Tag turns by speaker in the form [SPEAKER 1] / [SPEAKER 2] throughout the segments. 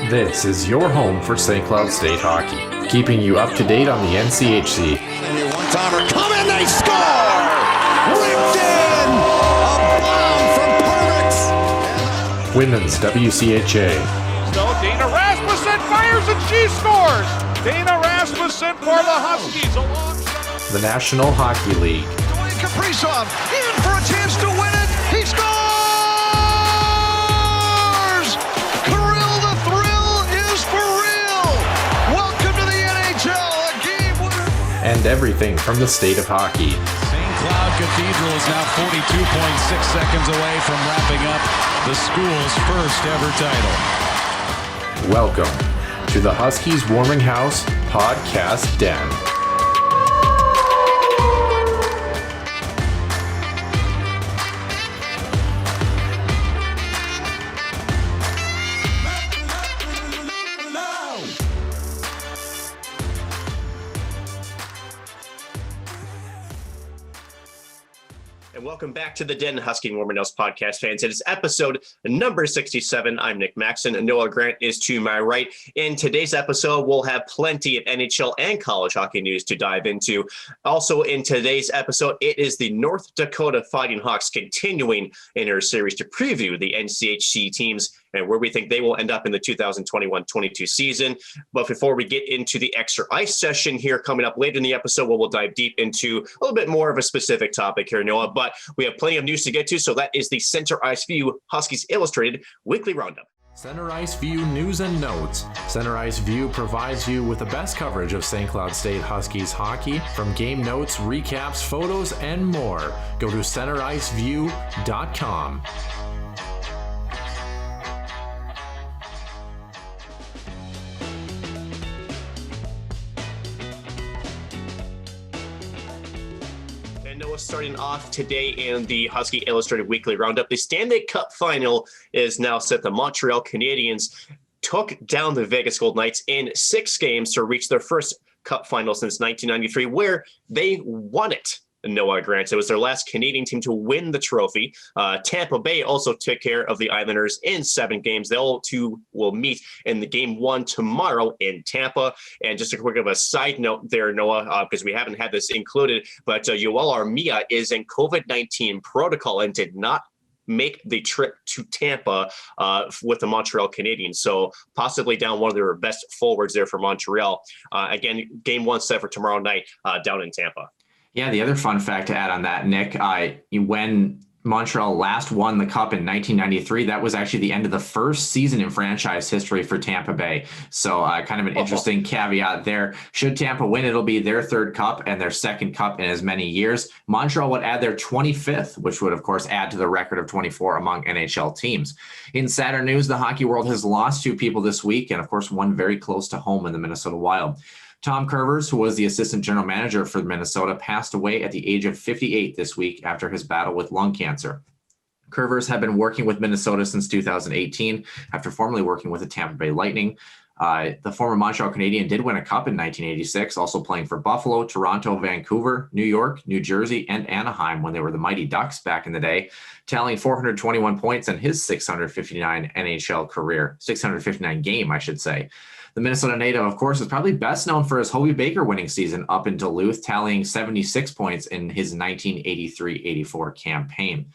[SPEAKER 1] This is your home for St. Cloud State hockey, keeping you up to date on the NCHC.
[SPEAKER 2] One-timer, come in, they score! Ripped in! A bomb from Permix!
[SPEAKER 1] Women's WCHA.
[SPEAKER 3] So Dana Rasmussen fires and she scores! Dana Rasmussen for the Huskies alongside
[SPEAKER 1] The National Hockey League.
[SPEAKER 2] Dwayne Kaprizov in for a chance to win it! He scores! Kirill, the thrill is for real! Welcome to the NHL, a game winner!
[SPEAKER 1] And everything from the state of hockey.
[SPEAKER 4] St. Cloud Cathedral is now 42.6 seconds away from wrapping up the school's first ever title.
[SPEAKER 1] Welcome to the Huskies Warming House Podcast Den.
[SPEAKER 5] Welcome back to the Den, Husky Warming House podcast fans. It is episode number 67. I'm Nick Maxon, and Noah Grant is to my right. In today's episode, we'll have plenty of NHL and college hockey news to dive into. Also in today's episode, it is the North Dakota Fighting Hawks continuing in their series to preview the NCHC teams and where we think they will end up in the 2021-22 season. But before we get into the extra ice session here coming up later in the episode, where we'll dive deep into a little bit more of a specific topic here, Noah. But we have plenty of news to get to, so that is the Center Ice View Huskies Illustrated Weekly Roundup.
[SPEAKER 1] Center Ice View News and Notes. Center Ice View provides you with the best coverage of St. Cloud State Huskies hockey, from game notes, recaps, photos, and more. Go to centericeview.com.
[SPEAKER 5] Starting off today in the Husky Illustrated Weekly Roundup, the Stanley Cup Final is now set. The Montreal Canadiens took down the Vegas Golden Knights in 6 games to reach their first Cup Final since 1993, where they won it. Noah Grant. It was their last Canadian team to win the trophy. Tampa Bay also took care of the Islanders in 7 games. They all two will meet in the game 1 tomorrow in Tampa. And just a quick of a side note there, Noah, because we haven't had this included, but Yoel Armia is in COVID-19 protocol and did not make the trip to Tampa with the Montreal Canadiens. So possibly down one of their best forwards there for Montreal. Again, game 1 set for tomorrow night down in Tampa.
[SPEAKER 6] Yeah, the other fun fact to add on that, Nick, when Montreal last won the Cup in 1993, that was actually the end of the first season in franchise history for Tampa Bay. So kind of an interesting caveat there. Should Tampa win, it'll be their 3rd Cup and their 2nd Cup in as many years. Montreal would add their 25th, which would, of course, add to the record of 24 among NHL teams. In sadder news, the hockey world has lost 2 people this week, and, of course, one very close to home in the Minnesota Wild. Tom Curvers, who was the assistant general manager for Minnesota, passed away at the age of 58 this week after his battle with lung cancer. Curvers had been working with Minnesota since 2018 after formerly working with the Tampa Bay Lightning. The former Montreal Canadian did win a cup in 1986, also playing for Buffalo, Toronto, Vancouver, New York, New Jersey, and Anaheim when they were the Mighty Ducks back in the day, tallying 421 points in his 659 NHL career, 659 game, I should say. The Minnesota native, of course, is probably best known for his Hobey Baker winning season up in Duluth, tallying 76 points in his 1983-84 campaign.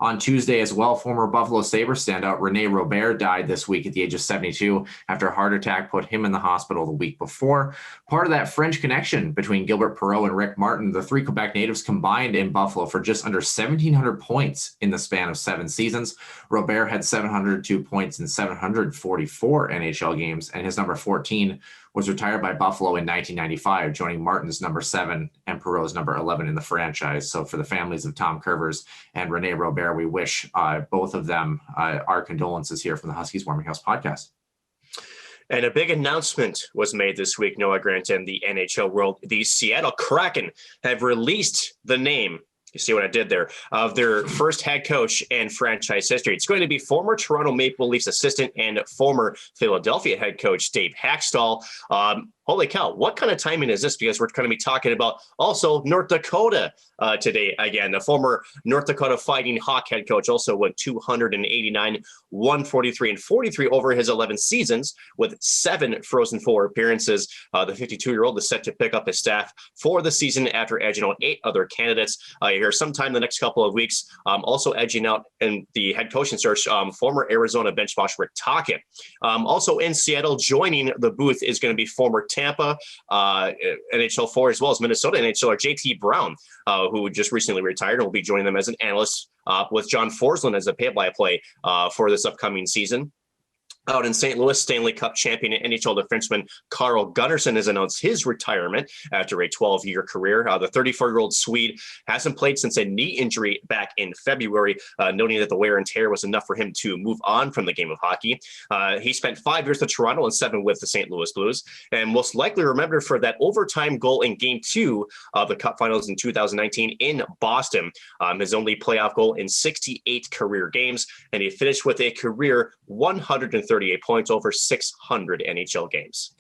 [SPEAKER 6] On Tuesday as well, former Buffalo Sabres standout Rene Robert died this week at the age of 72 after a heart attack put him in the hospital the week before. Part of that French connection between Gilbert Perreault and Rick Martin, the 3 Quebec natives combined in Buffalo for just under 1,700 points in the span of 7 seasons. Robert had 702 points in 744 NHL games, and his number 14 was retired by Buffalo in 1995, joining Martin's number 7 and Perreault's number 11 in the franchise. So for the families of Tom Curvers and Rene Robert, we wish both of them our condolences here from the Huskies Warming House podcast.
[SPEAKER 5] And a big announcement was made this week, Noah Grant, and the NHL world. The Seattle Kraken have released the name, you see what I did there, of their first head coach in franchise history. It's going to be former Toronto Maple Leafs assistant and former Philadelphia head coach Dave Haxtell. holy cow, what kind of timing is this? Because we're going to be talking about also North Dakota today. Again, the former North Dakota Fighting Hawk head coach also went 289, 143, and 43 over his 11 seasons with 7 Frozen Four appearances. The 52-year-old is set to pick up his staff for the season after edging out 8 other candidates here sometime in the next couple of weeks. Also edging out in the head coaching search, former Arizona bench boss Rick Tocchet. Also in Seattle, joining the booth is going to be former Tampa NHL 4 as well as Minnesota NHLer JT Brown, who just recently retired and will be joining them as an analyst with John Forsland as a play-by-play for this upcoming season. Out in St. Louis, Stanley Cup champion and NHL defenseman Carl Gunnarsson has announced his retirement after a 12-year career. The 34-year-old Swede hasn't played since a knee injury back in February, noting that the wear and tear was enough for him to move on from the game of hockey. He spent 5 years with Toronto and 7 with the St. Louis Blues, and most likely remembered for that overtime goal in Game 2 of the Cup Finals in 2019 in Boston. His only playoff goal in 68 career games, and he finished with a career 138 points over 600 NHL games.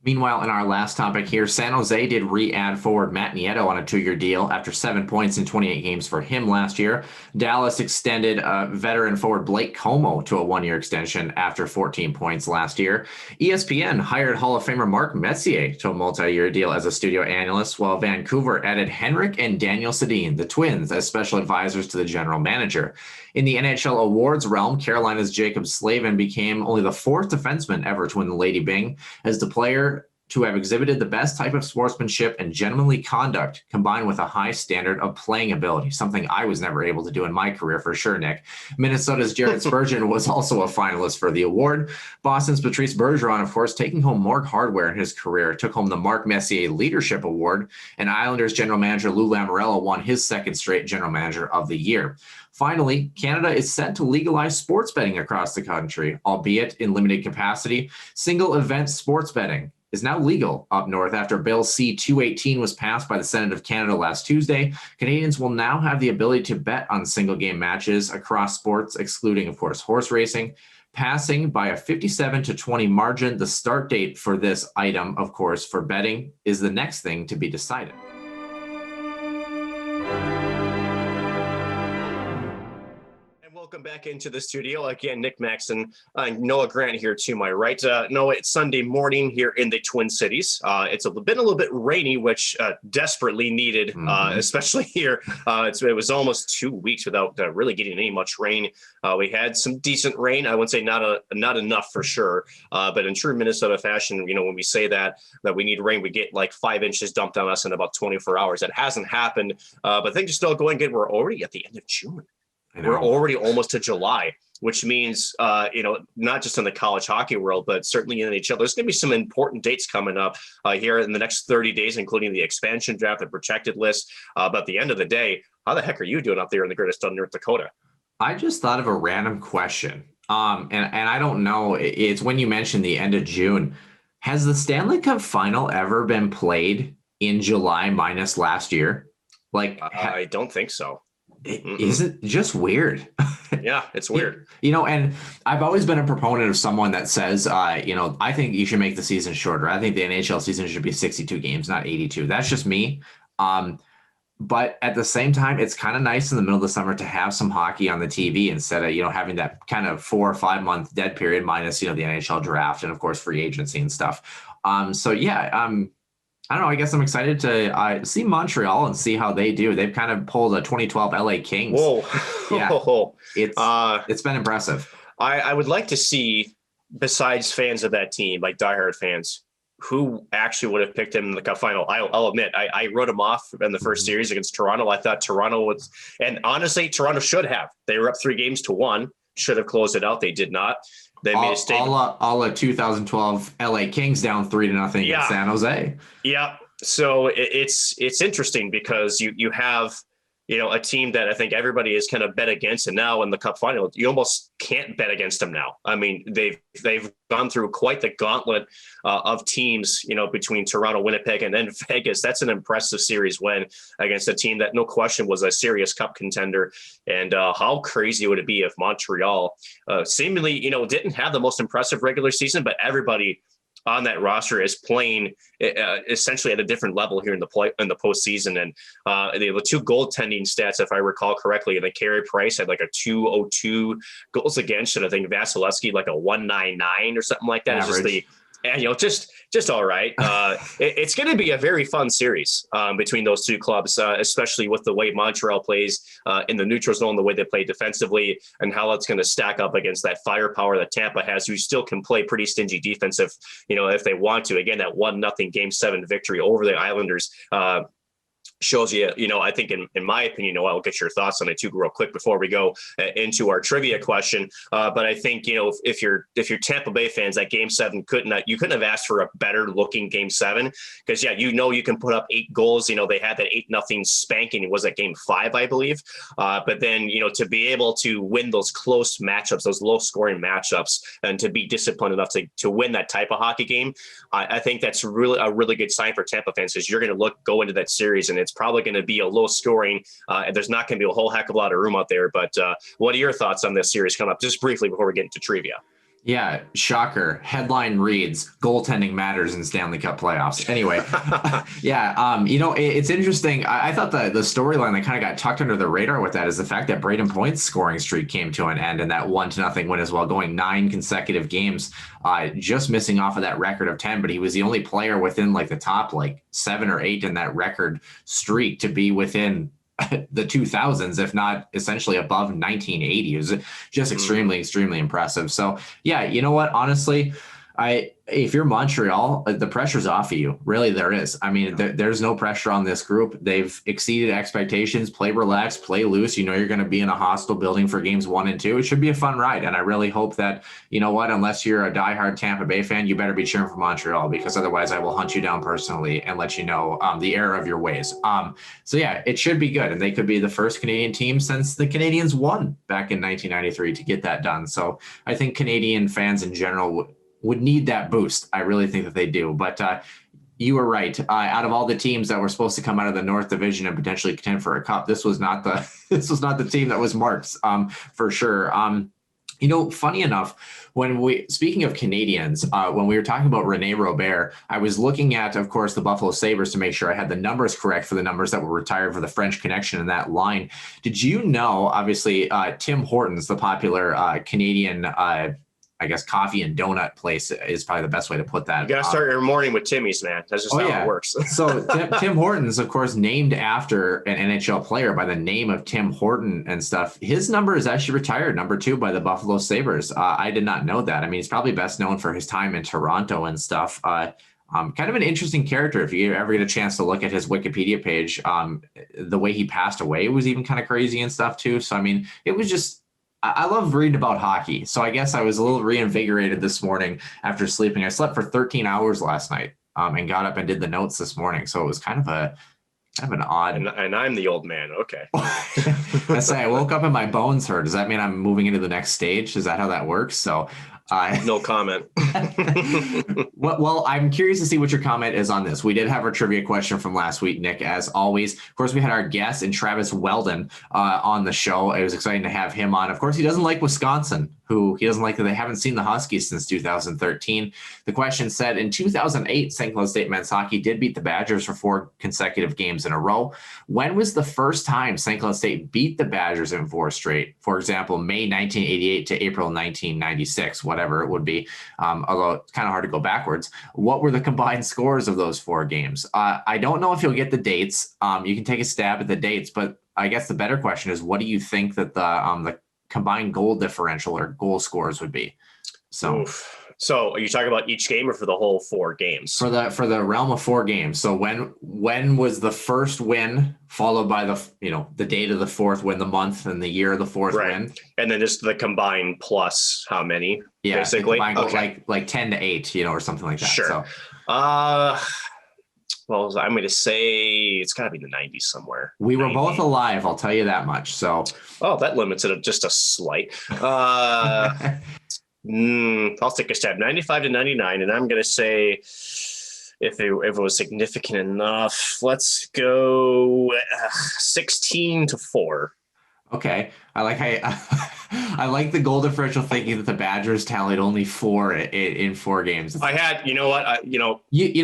[SPEAKER 6] Meanwhile, in our last topic here, San Jose did re-add forward Matt Nieto on a 2-year deal after 7 points in 28 games for him last year. Dallas extended veteran forward Blake Como to a 1-year extension after 14 points last year. ESPN hired Hall of Famer Mark Messier to a multi-year deal as a studio analyst, while Vancouver added Henrik and Daniel Sedin, the twins, as special advisors to the general manager. In the NHL awards realm, Carolina's Jacob Slavin became only the 4th defenseman ever to win the Lady Byng as the player to have exhibited the best type of sportsmanship and gentlemanly conduct combined with a high standard of playing ability, something I was never able to do in my career for sure, Nick. Minnesota's Jared Spurgeon was also a finalist for the award. Boston's Patrice Bergeron, of course, taking home more hardware in his career, took home the Mark Messier Leadership Award, and Islanders general manager Lou Lamoriello won his 2nd straight general manager of the year. Finally, Canada is set to legalize sports betting across the country, albeit in limited capacity. Single event sports betting is now legal up north after Bill C-218 was passed by the Senate of Canada last Tuesday. Canadians will now have the ability to bet on single game matches across sports, excluding, of course, horse racing, passing by a 57-20 margin. The start date for this item, of course, for betting is the next thing to be decided.
[SPEAKER 5] Welcome back into the studio. Again, Nick Maxon, Noah Grant here to my right. Noah, it's Sunday morning here in the Twin Cities. It's been a little bit rainy, which desperately needed, especially here. It was almost 2 weeks without really getting any much rain. We had some decent rain. I wouldn't say not enough for sure, but in true Minnesota fashion, when we say that we need rain, we get like 5 inches dumped on us in about 24 hours. That hasn't happened, but things are still going good. We're already at the end of June. We're already almost to July, which means, not just in the college hockey world, but certainly in the NHL, there's going to be some important dates coming up here in the next 30 days, including the expansion draft, the protected list. But at the end of the day, how the heck are you doing up there in the great state of North Dakota?
[SPEAKER 6] I just thought of a random question. And I don't know. It's when you mentioned the end of June. Has the Stanley Cup final ever been played in July minus last year?
[SPEAKER 5] I don't think so.
[SPEAKER 6] Is it just weird?
[SPEAKER 5] Yeah, it's weird.
[SPEAKER 6] And I've always been a proponent of someone that says, I think you should make the season shorter. I think the NHL season should be 62 games, not 82. That's just me. But at the same time, it's kind of nice in the middle of the summer to have some hockey on the TV instead of, having that kind of 4 or 5 month dead period minus, the NHL draft and of course free agency and stuff. I don't know. I guess I'm excited to see Montreal and see how they do. They've kind of pulled a 2012 LA Kings.
[SPEAKER 5] Whoa.
[SPEAKER 6] Yeah. It's been impressive.
[SPEAKER 5] I would like to see, besides fans of that team, like diehard fans, who actually would have picked him in the Cup final. I'll admit, I wrote him off in the first series against Toronto. I thought Toronto was, and honestly, Toronto should have. They were up 3-1, should have closed it out. They did not. They made a statement.
[SPEAKER 6] All of 2012 LA Kings down 3-0 against San Jose.
[SPEAKER 5] Yeah. So it's interesting because you have, a team that I think everybody has kind of bet against, and now in the Cup final, you almost can't bet against them now. I mean, they've gone through quite the gauntlet of teams, between Toronto, Winnipeg, and then Vegas. That's an impressive series win against a team that, no question, was a serious Cup contender. And how crazy would it be if Montreal seemingly, didn't have the most impressive regular season, but everybody on that roster is playing essentially at a different level here in the postseason. And the 2 goaltending stats, if I recall correctly, and the Carey Price had like a 202 goals against, and I think Vasilevsky like a 199 or something like that.
[SPEAKER 6] Average.
[SPEAKER 5] Just all right. It's going to be a very fun series between those 2 clubs, especially with the way Montreal plays in the neutral zone, the way they play defensively, and how that's going to stack up against that firepower that Tampa has, who still can play pretty stingy defense if they want to. Again, that 1-0 Game 7 victory over the Islanders shows you, I think in my opinion, I'll get your thoughts on it too real quick before we go into our trivia question. But I think, if you're Tampa Bay fans, that Game 7 you couldn't have asked for a better looking Game 7, because you can put up 8 goals. They had that 8-0 spanking. It was at Game 5, I believe. But then, to be able to win those close matchups, those low scoring matchups, and to be disciplined enough to win that type of hockey game, I think that's really a really good sign for Tampa fans, because you're going to go into that series and it's probably going to be a low scoring, and there's not going to be a whole heck of a lot of room out there. But what are your thoughts on this series coming up, just briefly before we get into trivia?
[SPEAKER 6] Yeah, shocker. Headline reads, goaltending matters in Stanley Cup playoffs. Anyway, yeah, it's interesting. I thought the storyline that kind of got tucked under the radar with that is the fact that Braden Point's scoring streak came to an end, and that 1-0 win as well, going 9 consecutive games, just missing off of that record of 10. But he was the only player within like the top 7 or 8 in that record streak to be within the 2000s, if not essentially above 1980. It was just extremely impressive. So yeah, you know what, honestly, if you're Montreal, the pressure's off of you. Really, there is. I mean, there's no pressure on this group. They've exceeded expectations. Play relaxed, play loose. You're going to be in a hostile building for games 1 and 2. It should be a fun ride. And I really hope that, unless you're a diehard Tampa Bay fan, you better be cheering for Montreal, because otherwise I will hunt you down personally and let you know the error of your ways. So yeah, it should be good. And they could be the first Canadian team since the Canadians won back in 1993 to get that done. So I think Canadian fans in general would need that boost. I really think that they do. But you were right. Out of all the teams that were supposed to come out of the North Division and potentially contend for a cup, this was not the team that was marked, for sure. Funny enough, speaking of Canadians, when we were talking about Rene Robert, I was looking at, of course, the Buffalo Sabres to make sure I had the numbers correct for the numbers that were retired for the French Connection in that line. Did you know, obviously, Tim Hortons, the popular Canadian coffee and donut place is probably the best way to put that.
[SPEAKER 5] You got to start your morning with Timmy's, man. That's just how it works.
[SPEAKER 6] So Tim Hortons, of course, named after an NHL player by the name of Tim Horton and stuff. His number is actually retired, number 2 by the Buffalo Sabres. I did not know that. I mean, he's probably best known for his time in Toronto and stuff. Kind of an interesting character. If you ever get a chance to look at his Wikipedia page, the way he passed away was even kind of crazy and stuff too. So, I mean, it was just, I love reading about hockey. So I guess I was a little reinvigorated this morning after sleeping. I slept for 13 hours last night and got up and did the notes this morning. So it was kind of an odd.
[SPEAKER 5] And I'm the old man. Okay.
[SPEAKER 6] I say I woke up and my bones hurt. Does that mean I'm moving into the next stage? Is that how that works? So
[SPEAKER 5] no comment.
[SPEAKER 6] Well, I'm curious to see what your comment is on this. We did have our trivia question from last week, Nick, as always. Of course, we had our guest and Travis Weldon on the show. It was exciting to have him on. Of course, he doesn't like Wisconsin, he doesn't like that they haven't seen the Huskies since 2013. The question said, in 2008, St. Cloud State men's hockey did beat the Badgers for 4 consecutive games in a row. When was the first time St. Cloud State beat the Badgers in 4 straight? For example, May 1988 to April 1996, whatever it would be, although it's kind of hard to go backwards. What were the combined scores of those 4 games? I don't know if you'll get the dates. You can take a stab at the dates, but I guess the better question is, what do you think that the combined goal differential or goal scores would be? So
[SPEAKER 5] are you talking about each game or for the whole 4 games?
[SPEAKER 6] For the realm of 4 games. So when was the first win, followed by the date of the 4th win, the month and the year of the 4th win, and then just the combined plus how many? Yeah,
[SPEAKER 5] basically,
[SPEAKER 6] okay. like 10 to 8, or something like that.
[SPEAKER 5] Sure.
[SPEAKER 6] So,
[SPEAKER 5] well, I'm going to say it's got to be the 90s somewhere.
[SPEAKER 6] We were both alive, I'll tell you that much. So,
[SPEAKER 5] that limits it just a slight. I'll take a stab. 95 to 99, and I'm going to say, if it was significant enough, let's go 16 to 4.
[SPEAKER 6] Okay. I like the goal differential, thinking that the Badgers tallied only 4 in 4 games.
[SPEAKER 5] I had, you know what,
[SPEAKER 6] you know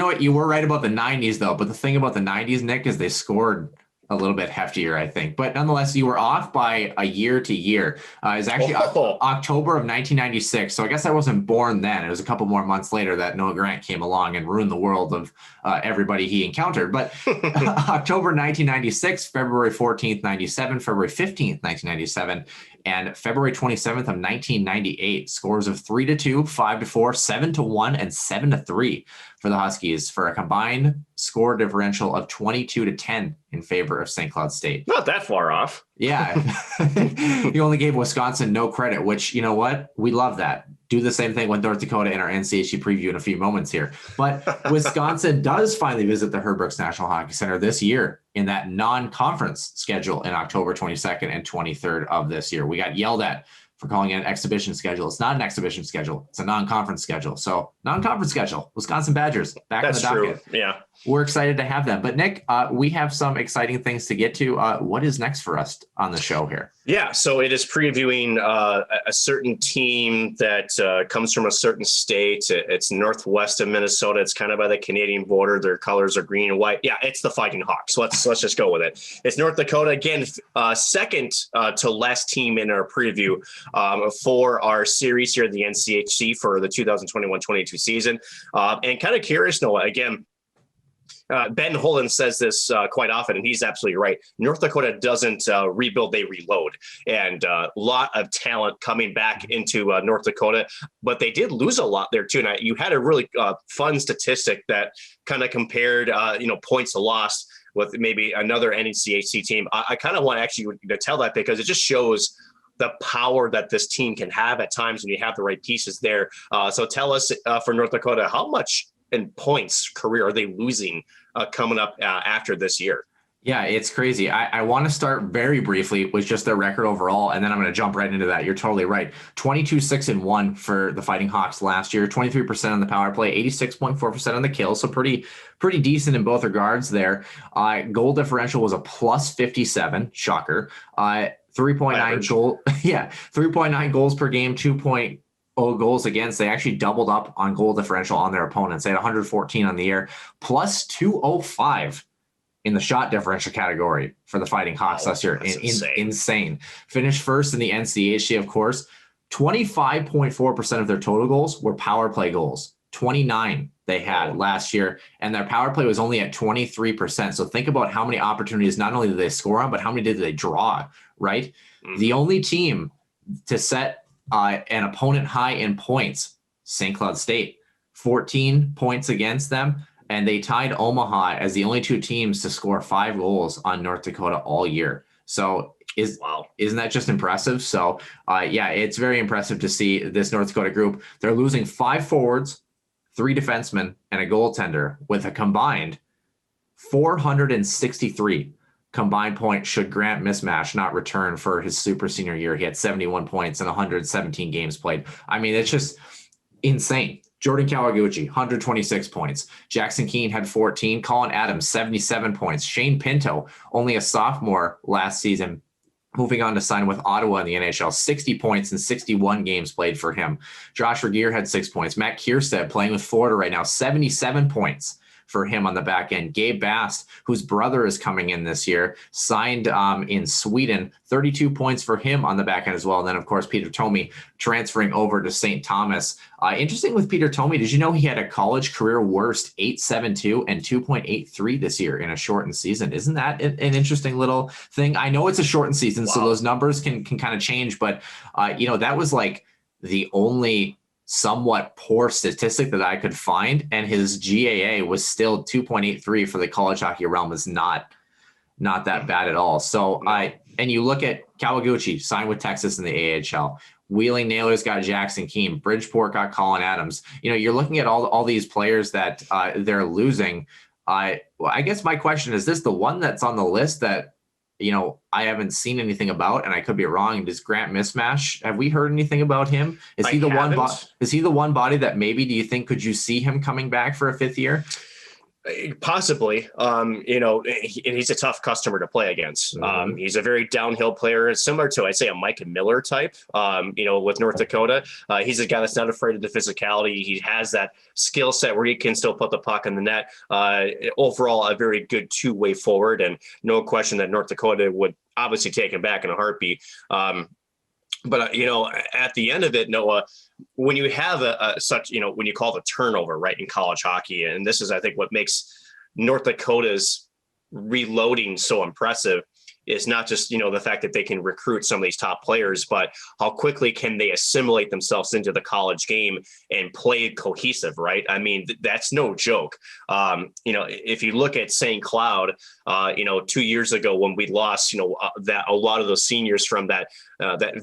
[SPEAKER 6] what, you were right about the 90s though. But the thing about the 90s, Nick, is they scored a little bit heftier, I think. But nonetheless, you were off by a year to year. It's actually October of 1996. So I guess I wasn't born then. It was a couple more months later that Noah Grant came along and ruined the world of everybody he encountered. But October 1996, February 14th, 97, February 15th, 1997, and February 27th of 1998, scores of 3-2, 5-4, 7-1, and 7-3 for the Huskies, for a combined score differential of 22-10 in favor of St. Cloud State.
[SPEAKER 5] Not that far off.
[SPEAKER 6] Yeah. He only gave Wisconsin no credit, which, you know what? We love that. Do the same thing with North Dakota in our NCHC preview in a few moments here. But Wisconsin does finally visit the Herb Brooks National Hockey Center this year in that non-conference schedule in October 22nd and 23rd of this year. We got yelled at for calling it an exhibition schedule. It's not an exhibition schedule. It's a non-conference schedule. So non-conference schedule, Wisconsin Badgers back in the docket.
[SPEAKER 5] True. Yeah.
[SPEAKER 6] We're excited to have them. But Nick, we have some exciting things to get to. What is next for us on the show here?
[SPEAKER 5] Yeah, so it is previewing a certain team that comes from a certain state. It's northwest of Minnesota. It's kind of by the Canadian border. Their colors are green and white. Yeah, it's the Fighting Hawks. Let's just go with it. It's North Dakota again, second to last team in our preview for our series here at the NCHC for the 2021-22 season. And kind of curious, Noah, again. Ben Holland says this quite often, and he's absolutely right. North Dakota doesn't rebuild, they reload. And a lot of talent coming back into North Dakota, but they did lose a lot there too. And you had a really fun statistic that kind of compared, points lost with maybe another NCHC team. I kind of want actually to tell that because it just shows the power that this team can have at times when you have the right pieces there. So tell us for North Dakota, how much in points career are they losing coming up after this year?
[SPEAKER 6] Yeah, it's crazy. I want to start very briefly with just their record overall, and then I'm going to jump right into that. You're totally right. 22-6-1 for the Fighting Hawks last year, 23% on the power play, 86.4% on the kill, so pretty decent in both regards there. Goal differential was a plus 57, shocker. 3.9 goals per game, 2.0 goals against. They actually doubled up on goal differential on their opponents. They had 114 on the year, plus 205 in the shot differential category for the Fighting Hawks last year. Insane. Finished first in the NCHC, of course. 25.4% of their total goals were power play goals. 29 they had last year, and their power play was only at 23%. So think about how many opportunities not only did they score on, but how many did they draw, right? Mm-hmm. The only team to set an opponent high in points, St. Cloud State, 14 points against them, and they tied Omaha as the only two teams to score 5 goals on North Dakota all year. So isn't that just impressive? So it's very impressive to see this North Dakota group. They're losing 5 forwards, 3 defensemen, and a goaltender with a combined 463 combined points should Grant Mismatch not return for his super senior year. He had 71 points in 117 games played. I mean, it's just insane. Jordan Kawaguchi, 126 points. Jackson Keene had 14. Colin Adams, 77 points. Shane Pinto, only a sophomore last season, moving on to sign with Ottawa in the NHL, 60 points in 61 games played for him. Josh Regier had 6 points. Matt Kierstead, playing with Florida right now, 77 points for him on the back end. Gabe Bast, whose brother is coming in this year, signed in Sweden, 32 points for him on the back end as well. And then, of course, Peter Thome transferring over to St. Thomas. Interesting with Peter Thome, did you know he had a college career worst 8.72 and 2.83 this year in a shortened season? Isn't that an interesting little thing? I know it's a shortened season, so those numbers can kind of change, but that was like the only somewhat poor statistic that I could find, and his GAA was still 2.83 for the college hockey realm. Is not that bad at all. So and you look at Kawaguchi, signed with Texas in the AHL. Wheeling Nailers got Jackson Keene. Bridgeport got Colin Adams. You're looking at all these players that they're losing. I guess my question is this: the one that's on the list that I haven't seen anything about, and I could be wrong. Does Grant Mismatch? Have we heard anything about him? Is he the one body that maybe, do you think, could you see him coming back for a 5th year?
[SPEAKER 5] Possibly, he's a tough customer to play against.
[SPEAKER 6] Mm-hmm.
[SPEAKER 5] He's a very downhill player, similar to, I'd say, a Mike Miller type, with North Dakota. He's a guy that's not afraid of the physicality. He has that skill set where he can still put the puck in the net. Overall, a very good two-way forward, and no question that North Dakota would obviously take him back in a heartbeat. But at the end of it, Noah, when you have when you call the turnover, right, in college hockey, and this is, I think, what makes North Dakota's reloading so impressive, is not just, the fact that they can recruit some of these top players, but how quickly can they assimilate themselves into the college game and play cohesive, right? I mean, that's no joke. If you look at St. Cloud, 2 years ago when we lost, that a lot of those seniors from that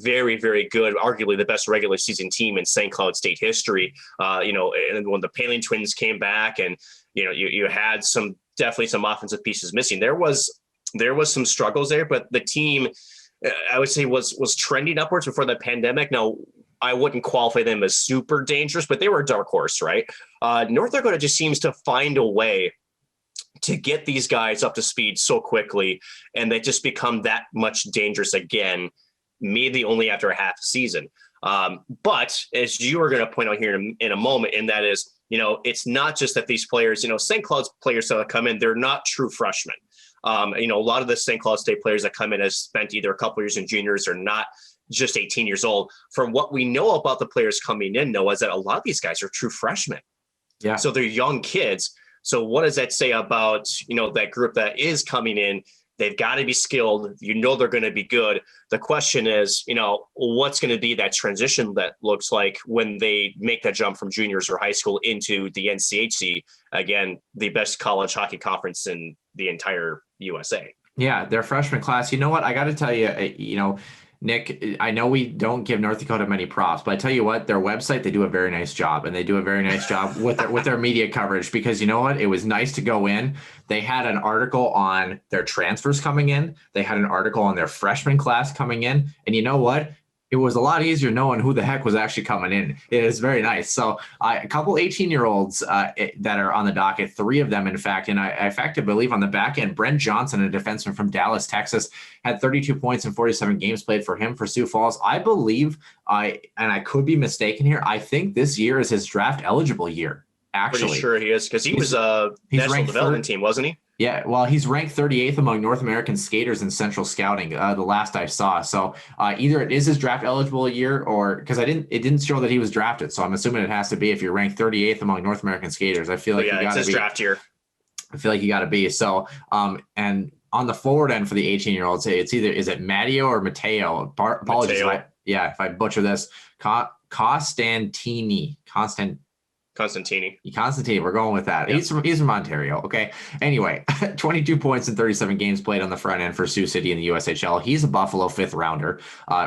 [SPEAKER 5] very, very good, arguably the best regular season team in St. Cloud State history, and when the Paling twins came back and, you had definitely some offensive pieces missing. There was some struggles there, but the team, I would say, was trending upwards before the pandemic. Now, I wouldn't qualify them as super dangerous, but they were a dark horse, right? North Dakota just seems to find a way to get these guys up to speed so quickly, and they just become that much dangerous again, maybe only after a half season. But as you are going to point out here in a moment, and that is, it's not just that these players, St. Cloud's players that come in, they're not true freshmen. A lot of the St. Cloud State players that come in has spent either a couple years in juniors or not just 18 years old. From what we know about the players coming in, Noah, is that a lot of these guys are true freshmen. Yeah. So they're young kids. So what does that say about, that group that is coming in? They've got to be skilled. They're going to be good. The question is, what's going to be that transition that looks like when they make that jump from juniors or high school into the NCHC, again, the best college hockey conference in the entire USA.
[SPEAKER 6] Yeah, their freshman class. You know what? I got to tell you, Nick, I know we don't give North Dakota many props, but I tell you what, their website, they do a very nice job, and they do a very nice job with their media coverage, because you know what? It was nice to go in. They had an article on their transfers coming in. They had an article on their freshman class coming in. And you know what? It was a lot easier knowing who the heck was actually coming in. It is very nice. So a couple 18-year-olds that are on the docket, 3 of them, in fact, and I believe on the back end, Brent Johnson, a defenseman from Dallas, Texas, had 32 points in 47 games played for him for Sioux Falls. I believe, and I could be mistaken here, I think this year is his draft eligible year, actually.
[SPEAKER 5] Pretty sure he is, because he was a national development team, wasn't he?
[SPEAKER 6] Yeah, well, he's ranked 38th among North American skaters in Central Scouting, the last I saw. So either it is his draft eligible year, or because it didn't show that he was drafted. So I'm assuming it has to be if you're ranked 38th among North American skaters. I feel like you got to be. Yeah, it's his draft year. I feel like you got to be. So and on the forward end for the 18-year-olds, is it Matteo or Matteo? Apologies, if I butcher this. Constantini. We're going with that. Yep. He's from Ontario. Okay. Anyway, 22 points in 37 games played on the front end for Sioux City in the USHL. He's a Buffalo 5th rounder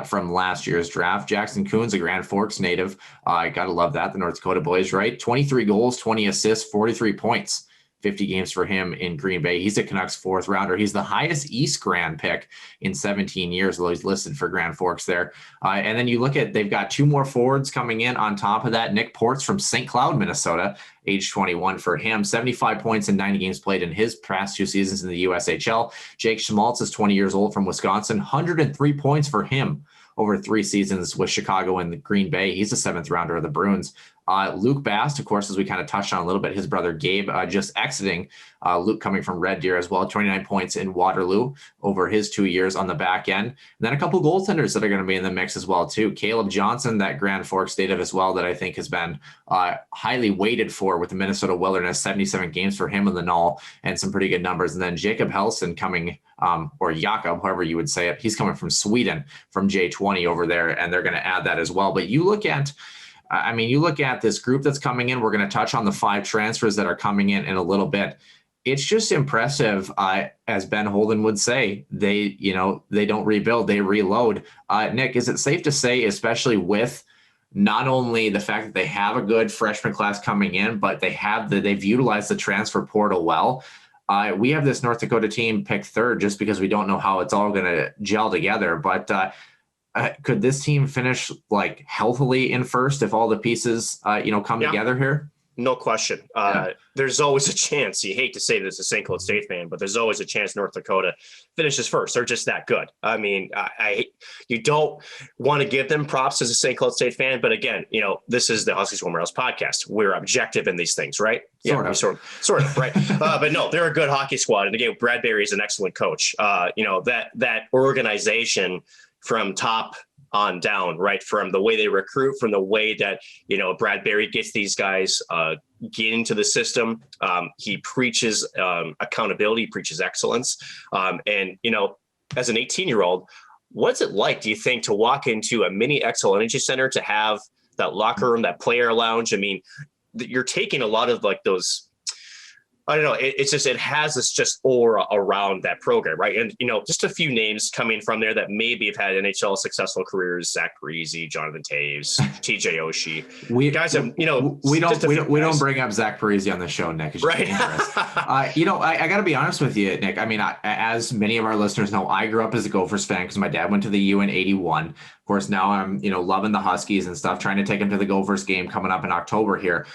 [SPEAKER 6] from last year's draft. Jackson Coons, a Grand Forks native. Gotta love that. The North Dakota boys, right? 23 goals, 20 assists, 43 points. 50 games for him in Green Bay. He's a Canucks 4th rounder. He's the highest East Grand pick in 17 years, although he's listed for Grand Forks there. And then you look at, they've got 2 more forwards coming in on top of that. Nick Ports from St. Cloud, Minnesota, age 21 for him. 75 points in 90 games played in his past 2 seasons in the USHL. Jake Schmaltz is 20 years old from Wisconsin. 103 points for him over 3 seasons with Chicago and Green Bay. He's a 7th rounder of the Bruins. Luke Bast, of course, as we kind of touched on a little bit, his brother Gabe just exiting. Luke coming from Red Deer as well, 29 points in Waterloo over his 2 years on the back end. And then a couple goaltenders that are going to be in the mix as well, too. Caleb Johnson, that Grand Forks native as well, that I think has been highly weighted for with the Minnesota Wilderness, 77 games for him in the Null, and some pretty good numbers. And then Jacob Helson coming, or Jakob, however you would say it, he's coming from Sweden, from J20 over there, and they're going to add that as well. But you look at this group that's coming in. We're going to touch on the 5 transfers that are coming in a little bit. It's just impressive, as Ben Holden would say. They don't rebuild, they reload. Nick, is it safe to say, especially with not only the fact that they have a good freshman class coming in, but they've utilized the transfer portal well? We have this North Dakota team picked 3rd just because we don't know how it's all going to gel together. But could this team finish like healthily in 1st if all the pieces, come together here?
[SPEAKER 5] No question. There's always a chance. You hate to say this as a St. Cloud State fan, but there's always a chance North Dakota finishes first. They're just that good. I mean, you don't want to give them props as a St. Cloud State fan, but again, this is the Huskies Women's podcast. We're objective in these things, right? Sort of, right? But no, they're a good hockey squad, and again, Bradbury is an excellent coach. That organization from top on down, right? From the way they recruit, from the way that, Bradbury gets these guys get into the system. He preaches accountability, preaches excellence. And as an 18-year-old, what's it like, do you think, to walk into a mini Xcel Energy Center, to have that locker room, that player lounge? I mean, you're taking a lot of like those, I don't know. It has this just aura around that program, right? And just a few names coming from there that maybe have had NHL successful careers: Zach Parise, Jonathan Taves, TJ Oshie.
[SPEAKER 6] We don't bring up Zach Parise on the show, Nick. It's
[SPEAKER 5] right?
[SPEAKER 6] I got to be honest with you, Nick. I mean, as many of our listeners know, I grew up as a Gophers fan because my dad went to the U in '81. Of course, now I'm loving the Huskies and stuff. Trying to take him to the Gophers game coming up in October here.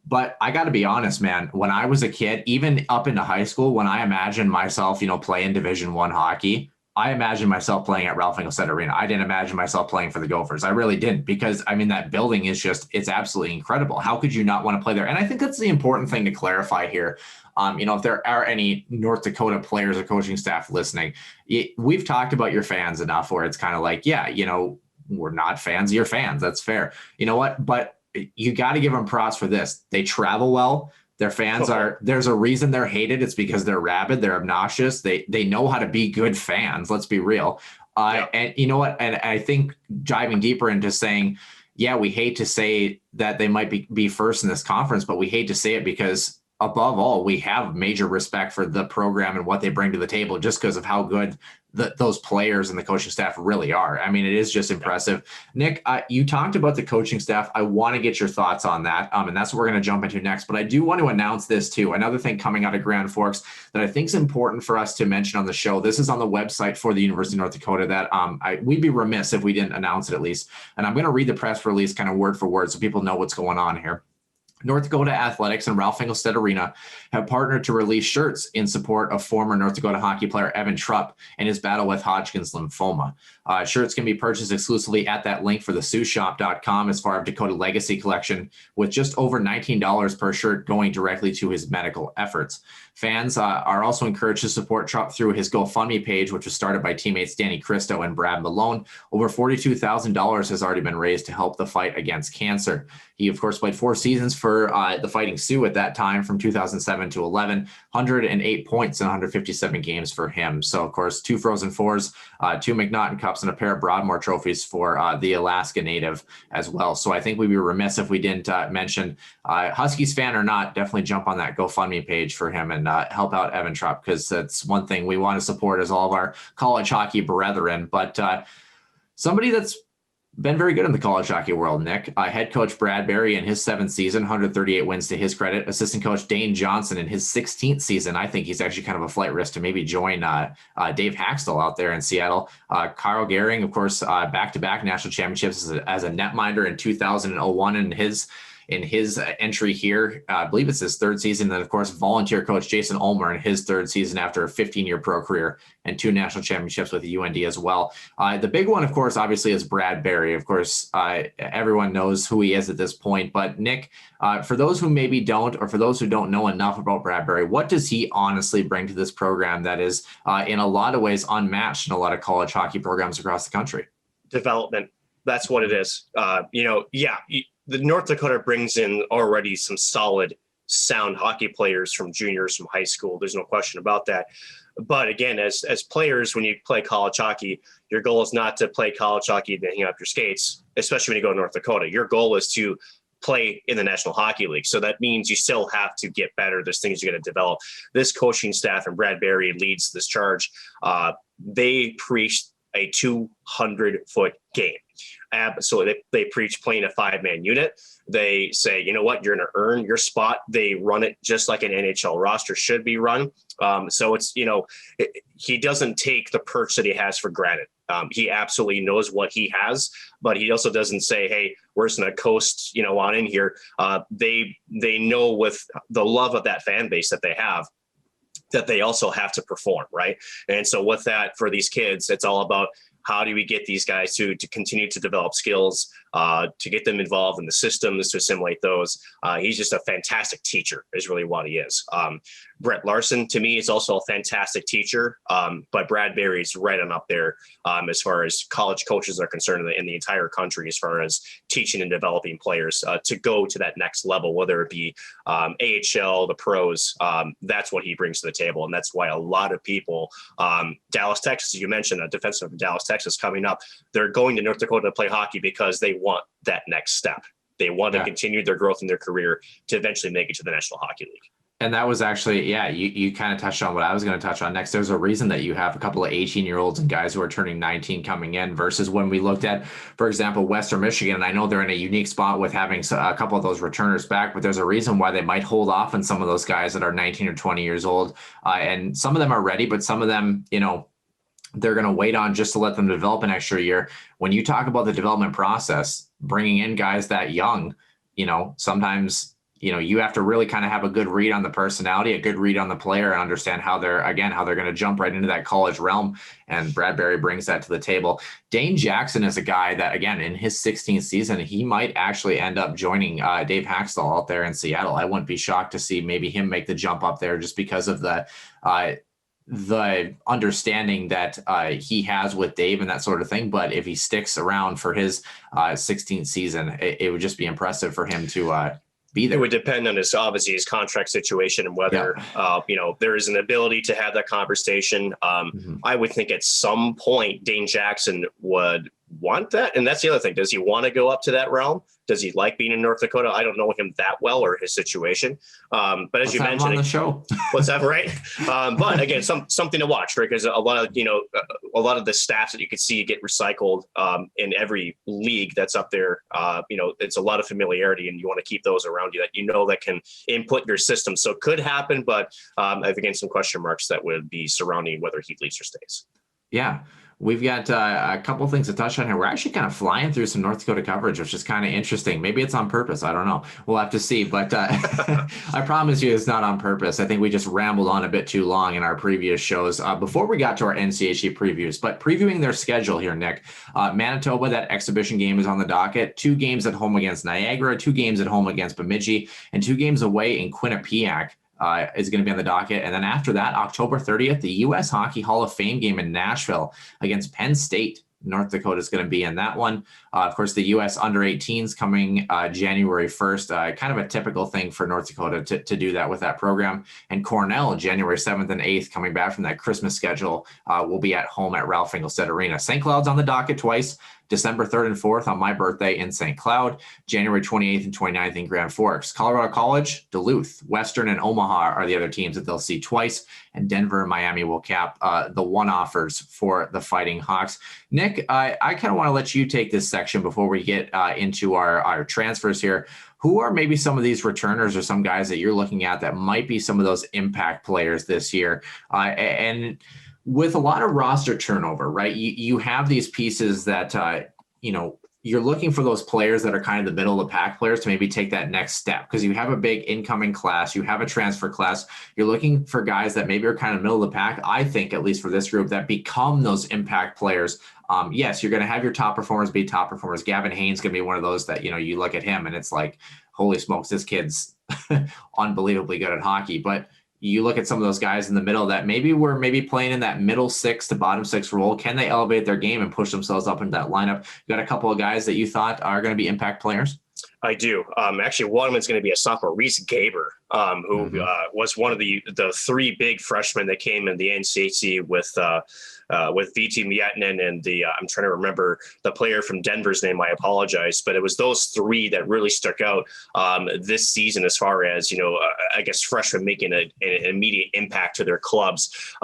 [SPEAKER 6] But I got to be honest, man, when I was a kid, even up into high school, when I imagined myself, playing Division I hockey, I imagined myself playing at Ralph Engelstad Arena. I didn't imagine myself playing for the Gophers. I really didn't, because I mean, that building is it's absolutely incredible. How could you not want to play there? And I think that's the important thing to clarify here. If there are any North Dakota players or coaching staff listening, we've talked about your fans enough where it's kind of like, we're not fans of your fans. That's fair. You know what? But you got to give them props for this. They travel well. Their fans there's a reason they're hated. It's because they're rabid. They're obnoxious. They know how to be good fans. Let's be real. And you know what? And I think diving deeper into saying, we hate to say that they might be first in this conference, but we hate to say it because above all, we have major respect for the program and what they bring to the table just because of how good those players and the coaching staff really are. I mean, it is just impressive. Nick, you talked about the coaching staff. I want to get your thoughts on that. And that's what we're going to jump into next. But I do want to announce this too. Another thing coming out of Grand Forks that I think is important for us to mention on the show. This is on the website for the University of North Dakota that we'd be remiss if we didn't announce it at least. And I'm going to read the press release kind of word for word so people know what's going on here. North Dakota Athletics and Ralph Engelstad Arena have partnered to release shirts in support of former North Dakota hockey player Evan Trupp and his battle with Hodgkin's lymphoma. Shirts can be purchased exclusively at that link for the SiouxShop.com as part of Dakota Legacy Collection, with just over $19 per shirt going directly to his medical efforts. Fans are also encouraged to support Trupp through his GoFundMe page, which was started by teammates Danny Cristo and Brad Malone. Over $42,000 has already been raised to help the fight against cancer. He, of course, played 4 seasons for the Fighting Sioux at that time, from 2007 to 11, 108 points in 157 games for him. So, of course, 2 Frozen Fours, 2 McNaughton Cups, and a pair of Broadmoor trophies for the Alaska native as well. So I think we'd be remiss if we didn't mention, Huskies fan or not, definitely jump on that GoFundMe page for him and help out Evan Trupp, because that's one thing we want to support as all of our college hockey brethren. But somebody that's been very good in the college hockey world, Nick. Head coach Bradbury in his 7th season, 138 wins to his credit. Assistant coach Dane Johnson in his 16th season. I think he's actually kind of a flight risk to maybe join Dave Haxtell out there in Seattle. Carl Gehring, of course, back-to-back national championships as a netminder in 2001 in his entry here. I believe it's his 3rd season. Then, of course, volunteer coach Jason Ulmer in his 3rd season after a 15-year pro career and 2 national championships with the UND as well. The big one, of course, obviously is Bradbury. Of course, everyone knows who he is at this point. But, Nick, for those who maybe don't, or for those who don't know enough about Bradbury, what does he honestly bring to this program that is, in a lot of ways, unmatched in a lot of college hockey programs across the country?
[SPEAKER 5] Development. That's what it is. The North Dakota brings in already some solid, sound hockey players from juniors, from high school. There's no question about that. But again, as players, when you play college hockey, your goal is not to play college hockey and hang up your skates, especially when you go to North Dakota. Your goal is to play in the National Hockey League. So that means you still have to get better. There's things you got to develop. This coaching staff, and Bradbury leads this charge. They preach a 200-foot game. Absolutely. They preach playing a 5-man unit. They say, you know what, you're going to earn your spot. They run it just like an NHL roster should be run. So it's, he doesn't take the perch that he has for granted. He absolutely knows what he has, but he also doesn't say, hey, we're just going to coast, on in here. They know with the love of that fan base that they have, that they also have to perform, right? And so with that, for these kids, it's all about how do we get these guys to continue to develop skills, to get them involved in the systems, to assimilate those. He's just a fantastic teacher is really what he is. Brett Larson, to me, is also a fantastic teacher, but Brad Berry's right on up there as far as college coaches are concerned in the entire country, as far as teaching and developing players to go to that next level, whether it be AHL, the pros. That's what he brings to the table, and that's why a lot of people, Dallas, Texas, you mentioned a defenseman from Dallas, Texas coming up, they're going to North Dakota to play hockey because they want that next step. They want to continue their growth in their career to eventually make it to the National Hockey League.
[SPEAKER 6] And that was actually, you kind of touched on what I was going to touch on next. There's a reason that you have a couple of 18-year-olds and guys who are turning 19 coming in versus when we looked at, for example, Western Michigan. And I know they're in a unique spot with having a couple of those returners back, but there's a reason why they might hold off on some of those guys that are 19 or 20 years old. And some of them are ready, but some of them, they're going to wait on just to let them develop an extra year. When you talk about the development process, bringing in guys that young, sometimes you have to really kind of have a good read on the personality, a good read on the player, and understand how they're going to jump right into that college realm. And Brad Berry brings that to the table. Dane Jackson is a guy that, again, in his 16th season, he might actually end up joining Dave Haxtell out there in Seattle. I wouldn't be shocked to see maybe him make the jump up there just because of the understanding that he has with Dave and that sort of thing. But if he sticks around for his 16th season, it would just be impressive for him to be there.
[SPEAKER 5] It would depend on his contract situation and whether, there is an ability to have that conversation. I would think at some point Dane Jackson would want that. And that's the other thing. Does he want to go up to that realm? Does he like being in North Dakota? I don't know him that well or his situation. But as you mentioned,
[SPEAKER 6] on the show,
[SPEAKER 5] what's that, right? But again, something to watch, right? Because a lot of the stats that you could see get recycled in every league that's up there. It's a lot of familiarity, and you want to keep those around you that can input your system. So it could happen, but I've again some question marks that would be surrounding whether he leaves or stays.
[SPEAKER 6] Yeah. We've got a couple of things to touch on here. We're actually kind of flying through some North Dakota coverage, which is kind of interesting. Maybe it's on purpose. I don't know. We'll have to see. But I promise you it's not on purpose. I think we just rambled on a bit too long in our previous shows before we got to our NCHC previews. But previewing their schedule here, Nick, Manitoba, that exhibition game is on the docket. 2 games at home against Niagara, 2 games at home against Bemidji, and 2 games away in Quinnipiac. Is going to be on the docket. And then after that, October 30th, the U.S. Hockey Hall of Fame game in Nashville against Penn State. North Dakota is going to be in that one. Of course, the U.S. under-18s coming January 1st, kind of a typical thing for North Dakota to do that with that program. And Cornell, January 7th and 8th, coming back from that Christmas schedule, will be at home at Ralph Engelstad Arena. St. Cloud's on the docket twice. December 3rd and 4th on my birthday in St. Cloud, January 28th and 29th in Grand Forks. Colorado College, Duluth, Western, and Omaha are the other teams that they'll see twice, and Denver and Miami will cap the one-offers for the Fighting Hawks. Nick, I kind of want to let you take this section before we get into our transfers here. Who are maybe some of these returners or some guys that you're looking at that might be some of those impact players this year? And with a lot of roster turnover, right? You have these pieces that, you're looking for those players that are kind of the middle of the pack players to maybe take that next step because you have a big incoming class, you have a transfer class. You're looking for guys that maybe are kind of middle of the pack. I think, at least for this group, that become those impact players. Yes, you're going to have your top performers be top performers. Gavin Haynes going to be one of those that, you look at him and it's like, holy smokes, this kid's unbelievably good at hockey. But you look at some of those guys in the middle that maybe were playing in that middle 6 to bottom 6 role. Can they elevate their game and push themselves up into that lineup? You got a couple of guys that you thought are going to be impact players?
[SPEAKER 5] I do. Actually, one of them is going to be a sophomore, Reese Gaber, who was one of the 3 big freshmen that came in the NCHC with VT Mietinen and I'm trying to remember the player from Denver's name. I apologize, but it was those 3 that really stuck out this season as far as, I guess freshmen making an immediate impact to their clubs.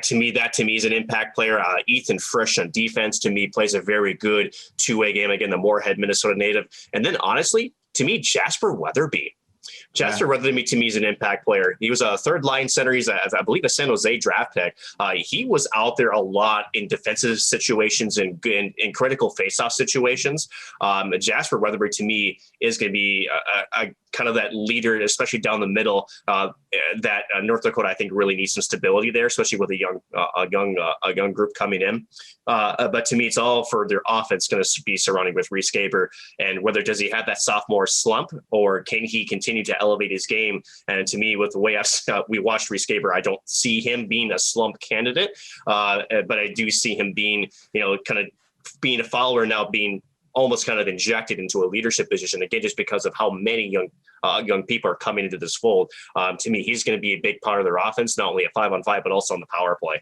[SPEAKER 5] To me is an impact player. Ethan Frisch on defense, to me, plays a very good two-way game. Again, the Moorhead, Minnesota native. And then, honestly, to me, Jasper Weatherby. Weatherby, to me, is an impact player. He was a third line center. He's, I believe, a San Jose draft pick. He was out there a lot in defensive situations and in critical faceoff situations. Jasper Weatherby, to me, is going to be a kind of that leader, especially down the middle. That North Dakota, I think, really needs some stability there, especially with a young group coming in. But to me, it's all for their offense going to be surrounding with Reese Gaber, and whether does he have that sophomore slump or can he continue to elevate his game? And to me, with the way we watched Reese Gaber, I don't see him being a slump candidate, but I do see him being, kind of being a follower now, being almost kind of injected into a leadership position again, just because of how many young people are coming into this fold. To me, he's going to be a big part of their offense, not only at 5-on-5, but also on the power play.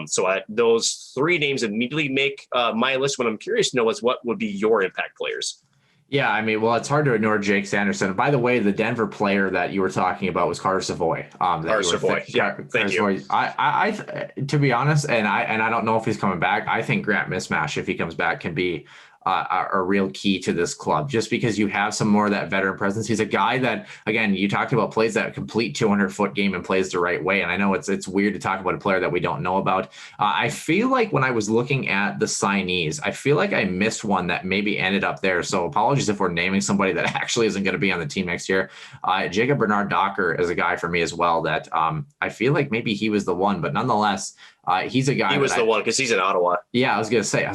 [SPEAKER 5] So those three names immediately make my list. What I'm curious to know is what would be your impact players.
[SPEAKER 6] Yeah, I mean, well, it's hard to ignore Jake Sanderson. And by the way, the Denver player that you were talking about was Carter Savoy.
[SPEAKER 5] Thank you.
[SPEAKER 6] I to be honest, and I don't know if he's coming back. I think Grant Mismash, if he comes back, can be a real key to this club, just because you have some more of that veteran presence. He's a guy that, again, you talked about, plays that complete 200-foot game and plays the right way. And I know it's weird to talk about a player that we don't know about. I feel like when I was looking at the signees, I feel like I missed one that maybe ended up there. So apologies if we're naming somebody that actually isn't going to be on the team next year. Jacob Bernard Docker is a guy for me as well that I feel like maybe he was the one, but nonetheless, he's a guy.
[SPEAKER 5] He was the one because he's in Ottawa.
[SPEAKER 6] Yeah, I was going to say,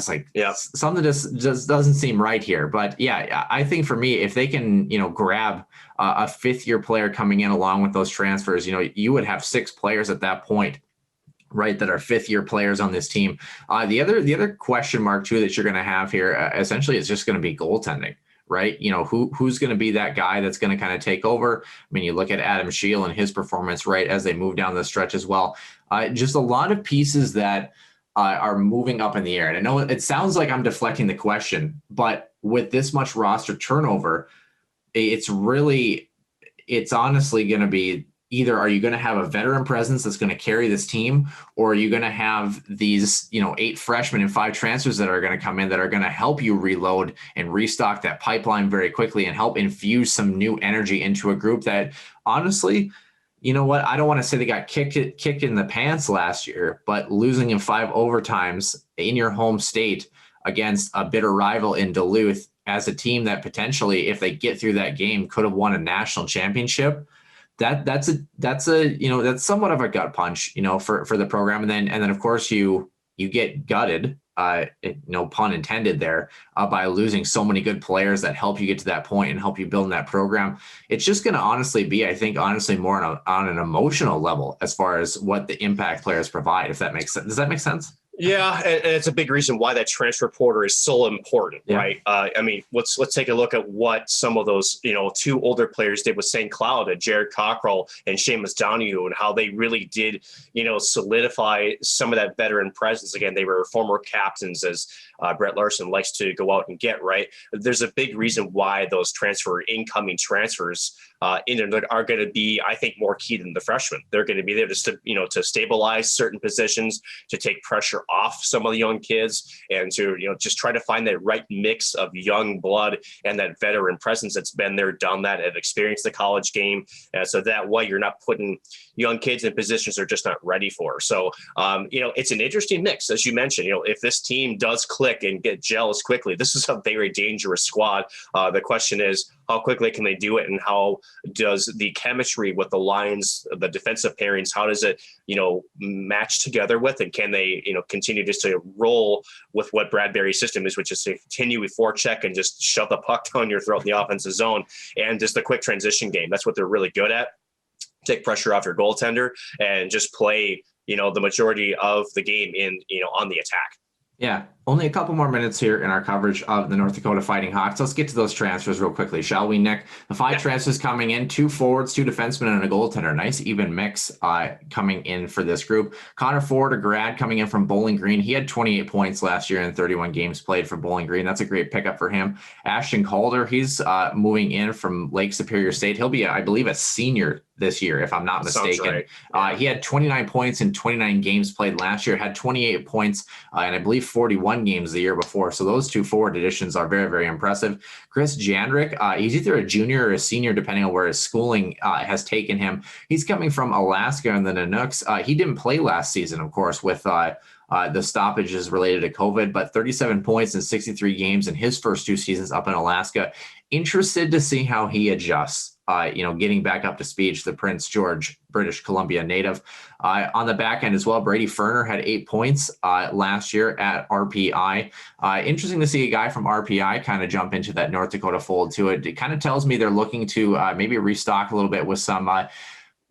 [SPEAKER 6] something just doesn't seem right here. But yeah, I think for me, if they can, grab a fifth-year player coming in along with those transfers, you would have 6 players at that point, right, that are fifth-year players on this team. The other question mark too that you're going to have here, essentially, is just going to be goaltending. Right. Who's going to be that guy that's going to kind of take over? I mean, you look at Adam Scheel and his performance, right, as they move down the stretch as well. Just a lot of pieces that are moving up in the air. And I know it sounds like I'm deflecting the question, but with this much roster turnover, it's honestly going to be, either are you going to have a veteran presence that's going to carry this team, or are you going to have these, 8 freshmen and 5 transfers that are going to come in that are going to help you reload and restock that pipeline very quickly and help infuse some new energy into a group that, honestly, you know what? I don't want to say they got kicked in the pants last year, but losing in 5 overtimes in your home state against a bitter rival in Duluth as a team that potentially, if they get through that game, could have won a national championship. That's somewhat of a gut punch, for the program. And then of course you get gutted, no pun intended there, by losing so many good players that help you get to that point and help you build in that program. It's just going to honestly be, I think, more on an emotional level as far as what the impact players provide, if that makes sense. Does that make sense?
[SPEAKER 5] Yeah, and it's a big reason why that transfer portal is so important, right? I mean, let's take a look at what some of those, 2 older players did with St. Cloud, Jared Cockrell and Seamus Donahue, and how they really did, solidify some of that veteran presence. Again, they were former captains, as Brett Larson likes to go out and get, right? There's a big reason why those incoming transfers in there are going to be, I think, more key than the freshmen. They're going to be there to stabilize certain positions, to take pressure off some of the young kids, and to just try to find that right mix of young blood and that veteran presence that's been there, done that, have experienced the college game, so that way you're not putting young kids in positions they're just not ready for. So it's an interesting mix, as you mentioned. If this team does click and get gels quickly, this is a very dangerous squad. The question is, how quickly can they do it, and how does the chemistry with the lines, the defensive pairings, how does it, match together with, and can they, continue just to roll with what Bradbury's system is, which is to continue with forecheck and just shove the puck down your throat in the offensive zone, and just the quick transition game. That's what they're really good at. Take pressure off your goaltender and just play, the majority of the game on the attack.
[SPEAKER 6] Yeah, only a couple more minutes here in our coverage of the North Dakota Fighting Hawks. Let's get to those transfers real quickly, shall we, Nick? The 5 transfers coming in, 2 forwards, 2 defensemen, and a goaltender. Nice even mix coming in for this group. Connor Ford, a grad coming in from Bowling Green. He had 28 points last year in 31 games played for Bowling Green. That's a great pickup for him. Ashton Calder, he's moving in from Lake Superior State. He'll be, I believe, a senior this year, if I'm not mistaken.
[SPEAKER 5] Right. Yeah.
[SPEAKER 6] He had 29 points in 29 games played last year, had 28 points, and I believe 41 games the year before. So those two forward additions are very, very impressive. Chris Jandrick, he's either a junior or a senior, depending on where his schooling has taken him. He's coming from Alaska and the Nanooks. He didn't play last season, of course, with the stoppages related to COVID, but 37 points in 63 games in his first 2 seasons up in Alaska. Interested to see how he adjusts. Getting back up to speed, the Prince George, British Columbia native. On the back end as well, Brady Ferner had 8 points last year at RPI. Interesting to see a guy from RPI kind of jump into that North Dakota fold too. It kind of tells me they're looking to maybe restock a little bit with some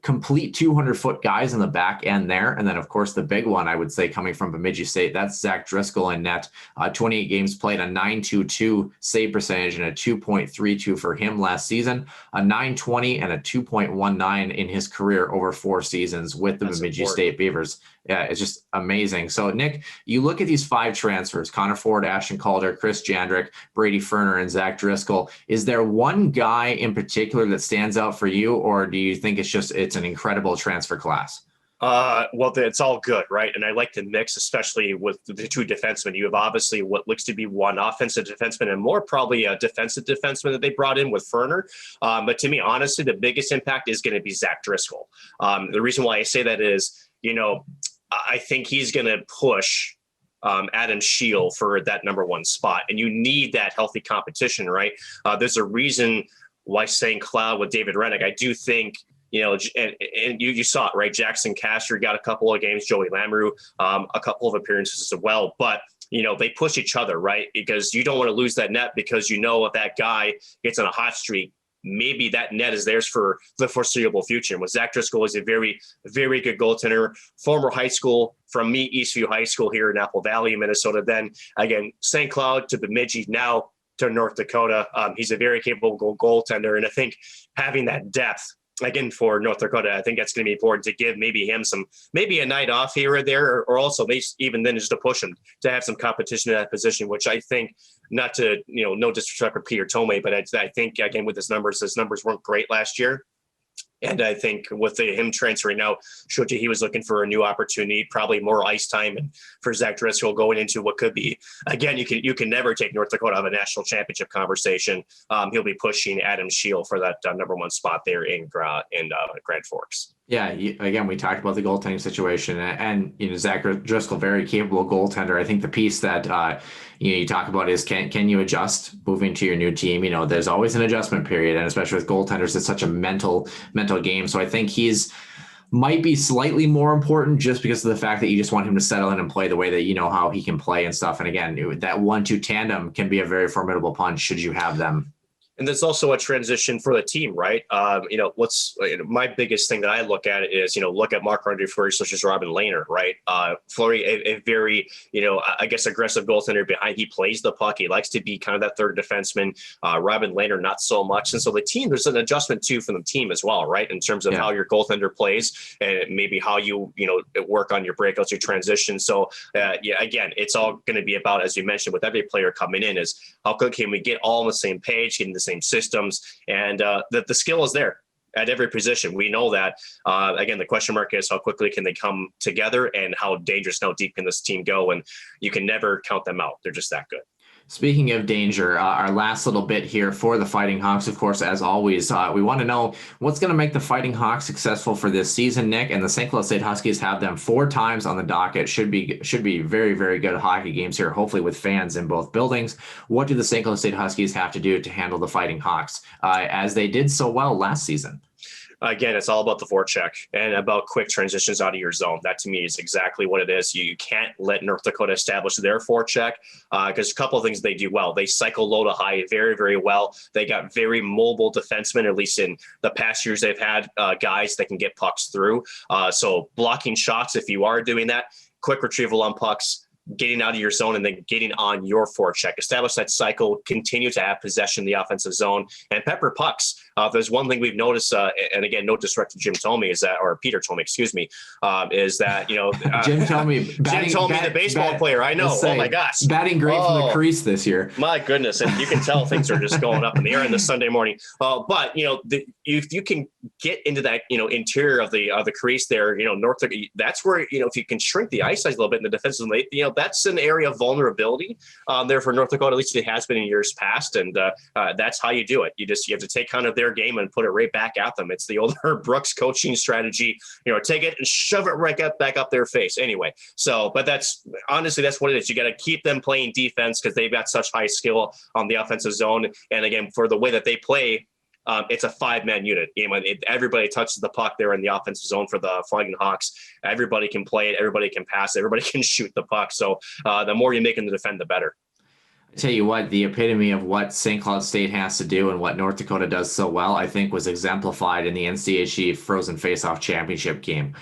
[SPEAKER 6] complete 200-foot guys in the back end there. And then, of course, the big one, I would say, coming from Bemidji State, that's Zach Driscoll in net. 28 games played, a .922 save percentage and a 2.32 for him last season, a .920 and a 2.19 in his career over 4 seasons with the Bemidji State Beavers. Yeah, it's just amazing. So, Nick, you look at these 5 transfers, Connor Ford, Ashton Calder, Chris Jandrick, Brady Ferner, and Zach Driscoll. Is there one guy in particular that stands out for you, or do you think it's an incredible transfer class?
[SPEAKER 5] Well, it's all good, right? And I like the mix, especially with the 2 defensemen. You have obviously what looks to be one offensive defenseman and more probably a defensive defenseman that they brought in with Ferner. But to me, honestly, the biggest impact is going to be Zach Driscoll. The reason why I say that is, I think he's going to push Adam Scheel for that number 1 spot. And you need that healthy competition, right? There's a reason why St. Cloud with David Rennick, I do think, and you saw it, right? Jackson Castor got a couple of games, Joey Lamoureux, a couple of appearances as well. But, they push each other, right? Because you don't want to lose that net because if that guy gets on a hot streak, maybe that net is theirs for the foreseeable future. And with Zach Driscoll is a very, very good goaltender, former high school from Eastview High School here in Apple Valley, Minnesota. Then again, St. Cloud to Bemidji, now to North Dakota. He's a very capable goaltender. And I think having that depth, again, for North Dakota, I think that's going to be important to give maybe him maybe a night off here or there, or also maybe even then just to push him to have some competition in that position, which I think, not to, no disrespect for Peter Tomei, but I think, again, with his numbers weren't great last year. And I think with him transferring out, showed you he was looking for a new opportunity, probably more ice time. And for Zach Driscoll going into what could be, again, you can never take North Dakota out of a national championship conversation. He'll be pushing Adam Scheel for that number 1 spot there in Grand Forks.
[SPEAKER 6] Yeah, again, we talked about the goaltending situation, and Zach Driscoll, very capable goaltender. I think the piece that you talk about is can you adjust moving to your new team? There's always an adjustment period, and especially with goaltenders, it's such a mental game. So I think might be slightly more important just because of the fact that you just want him to settle in and play the way that how he can play and stuff. And again, that 1-2 tandem can be a very formidable punch should you have them.
[SPEAKER 5] And there's also a transition for the team, right? My biggest thing that I look at is, look at Marc-Andre Fleury, such as Robin Lehner, right? Fleury, a very, I guess, aggressive goaltender behind. He plays the puck. He likes to be kind of that third defenseman. Robin Lehner, not so much. And so the team, there's an adjustment too from the team as well, right? In terms of how your goaltender plays and maybe how you work on your breakouts, your transition. So again, it's all going to be about, as you mentioned, with every player coming in, is how quick can we get all on the same page, getting the same systems, and the skill is there at every position. We know that. Again, the question mark is how quickly can they come together and how dangerous, how deep can this team go? And you can never count them out. They're just that good.
[SPEAKER 6] Speaking of danger, our last little bit here for the Fighting Hawks, of course, as always, we want to know what's going to make the Fighting Hawks successful for this season, Nick. And the St. Cloud State Huskies have them 4 times on the docket. Should be very, very good hockey games here, hopefully with fans in both buildings. What do the St. Cloud State Huskies have to do to handle the Fighting Hawks as they did so well last season?
[SPEAKER 5] Again, it's all about the forecheck and about quick transitions out of your zone. That to me is exactly what it is. You can't let North Dakota establish their forecheck because a couple of things they do well. They cycle low to high very, very well. They got very mobile defensemen, at least in the past years they've had guys that can get pucks through. So blocking shots, if you are doing that, quick retrieval on pucks, getting out of your zone and then getting on your forecheck. Establish that cycle, continue to have possession in the offensive zone, and pepper pucks. There's one thing we've noticed, and again, no disrespect to Jim Thome, Peter Thome, excuse me, is that,
[SPEAKER 6] Jim Thome,
[SPEAKER 5] the baseball player. I know. Oh my gosh.
[SPEAKER 6] Batting great from the crease this year.
[SPEAKER 5] My goodness. And you can tell things are just going up in the air in the Sunday morning. But, if you can get into that, interior of the crease there, North, that's where, if you can shrink the ice size a little bit in the defensive lane, that's an area of vulnerability there for North Dakota. At least it has been in years past. And that's how you do it. You have to take kind of their game and put it right back at them. It's the old Herb Brooks coaching strategy, take it and shove it right back up their face anyway. So, but that's honestly, that's what it is. You got to keep them playing defense because they've got such high skill on the offensive zone. And again, for the way that they play, it's a 5-man unit. Everybody touches the puck there in the offensive zone for the Flying Hawks. Everybody can play it. Everybody can pass it. Everybody can shoot the puck. So the more you make them to defend, the better.
[SPEAKER 6] I tell you what, the epitome of what St. Cloud State has to do and what North Dakota does so well, I think was exemplified in the NCHC Frozen Faceoff Championship game.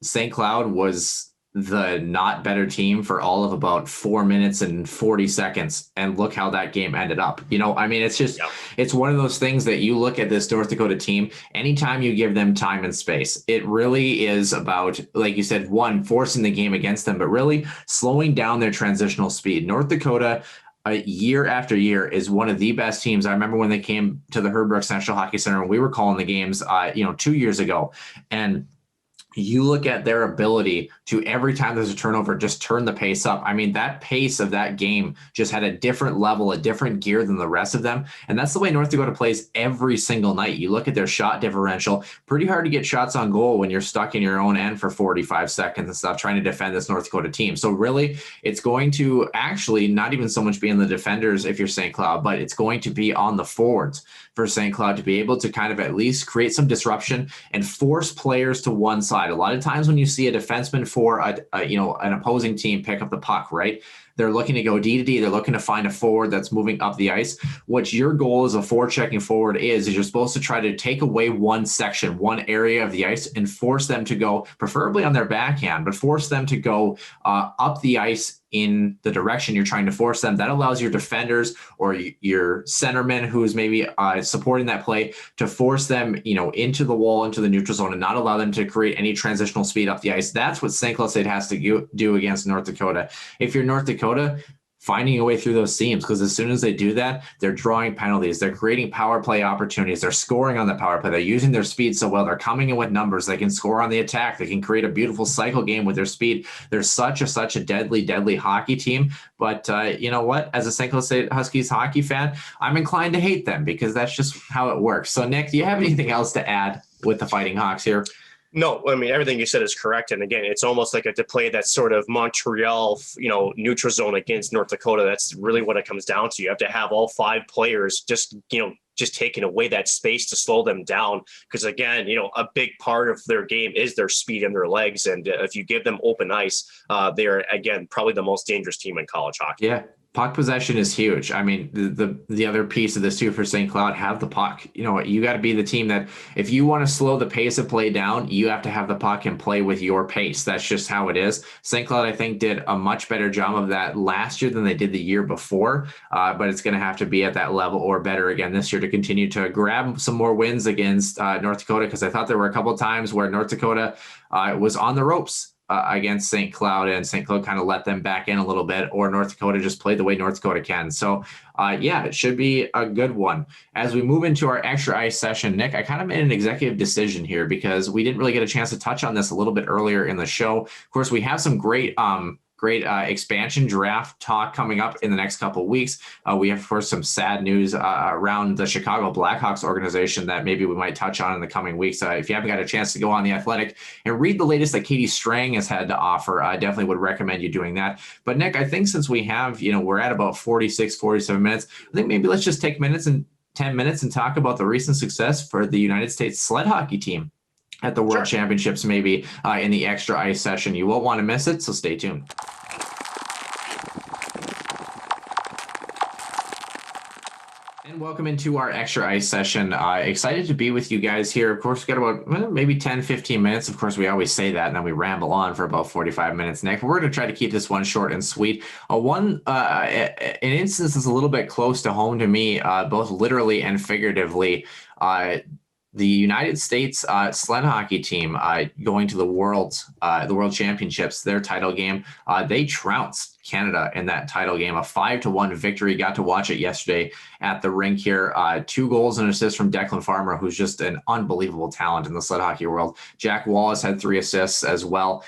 [SPEAKER 6] St. Cloud was the not better team for all of about 4 minutes and 40 seconds. And look how that game ended up. It's just, It's one of those things that you look at this North Dakota team, anytime you give them time and space, it really is about, like you said, one, forcing the game against them, but really slowing down their transitional speed. North Dakota, year after year, is one of the best teams. I remember when they came to the Herb Brooks National Hockey Center and we were calling the games, 2 years ago. And you look at their ability to, every time there's a turnover, just turn the pace up. That pace of that game just had a different level, a different gear than the rest of them. And that's the way North Dakota plays every single night. You look at their shot differential, pretty hard to get shots on goal when you're stuck in your own end for 45 seconds and stuff, trying to defend this North Dakota team. So really, it's going to actually not even so much be in the defenders if you're St. Cloud, but it's going to be on the forwards for St. Cloud to be able to kind of at least create some disruption and force players to one side. A lot of times when you see a defenseman for an opposing team pick up the puck, right? They're looking to go D to D. They're looking to find a forward that's moving up the ice. What your goal as a forward-checking forward is you're supposed to try to take away one section, one area of the ice, and force them to go, preferably on their backhand, but force them to go up the ice in the direction you're trying to force them. That allows your defenders or your centerman who is maybe supporting that play to force them, into the wall, into the neutral zone, and not allow them to create any transitional speed up the ice. That's what St. Cloud State has to do against North Dakota. If you're North Dakota, finding a way through those seams, because as soon as they do that, they're drawing penalties, they're creating power play opportunities, they're scoring on the power play, they're using their speed so well, they're coming in with numbers, they can score on the attack, they can create a beautiful cycle game with their speed. They're such a deadly hockey team. But you know what? As a St. Cloud State Huskies hockey fan, I'm inclined to hate them because that's just how it works. So Nick, do you have anything else to add with the Fighting Hawks here?
[SPEAKER 5] No, everything you said is correct. And again, it's almost like to play that sort of Montreal, neutral zone against North Dakota. That's really what it comes down to. You have to have all 5 players just taking away that space to slow them down. Because again, a big part of their game is their speed and their legs. And if you give them open ice, they're, again, probably the most dangerous team in college hockey.
[SPEAKER 6] Yeah. Puck possession is huge. The other piece of this too for St. Cloud, have the puck. You got to be the team that if you want to slow the pace of play down, you have to have the puck and play with your pace. That's just how it is. St. Cloud, I think, did a much better job of that last year than they did the year before, but it's going to have to be at that level or better again this year to continue to grab some more wins against North Dakota, because I thought there were a couple of times where North Dakota was on the ropes against St. Cloud, and St. Cloud kind of let them back in a little bit, or North Dakota just played the way North Dakota can. So it should be a good one. As we move into our extra ice session, Nick, I kind of made an executive decision here because we didn't really get a chance to touch on this a little bit earlier in the show. Of course, we have some great expansion draft talk coming up in the next couple of weeks. We have, of course, some sad news around the Chicago Blackhawks organization that maybe we might touch on in the coming weeks. If you haven't got a chance to go on The Athletic and read the latest that Katie Strang has had to offer, I definitely would recommend you doing that. But Nick, I think since we have, we're at about 46, 47 minutes, I think maybe let's just take 10 minutes and talk about the recent success for the United States sled hockey team at the World Championships, maybe in the extra ice session. You won't want to miss it, so stay tuned. And welcome into our extra ice session. Excited to be with you guys here. Of course, we've got about maybe 10, 15 minutes. Of course, we always say that, and then we ramble on for about 45 minutes next. We're going to try to keep this one short and sweet. An instance is a little bit close to home to me, both literally and figuratively. The United States sled hockey team going to the World Championships, their title game, they trounced Canada in that title game, a 5-1 victory. Got to watch it yesterday at the rink here. 2 goals and assists from Declan Farmer, who's just an unbelievable talent in the sled hockey world. Jack Wallace had 3 assists as well.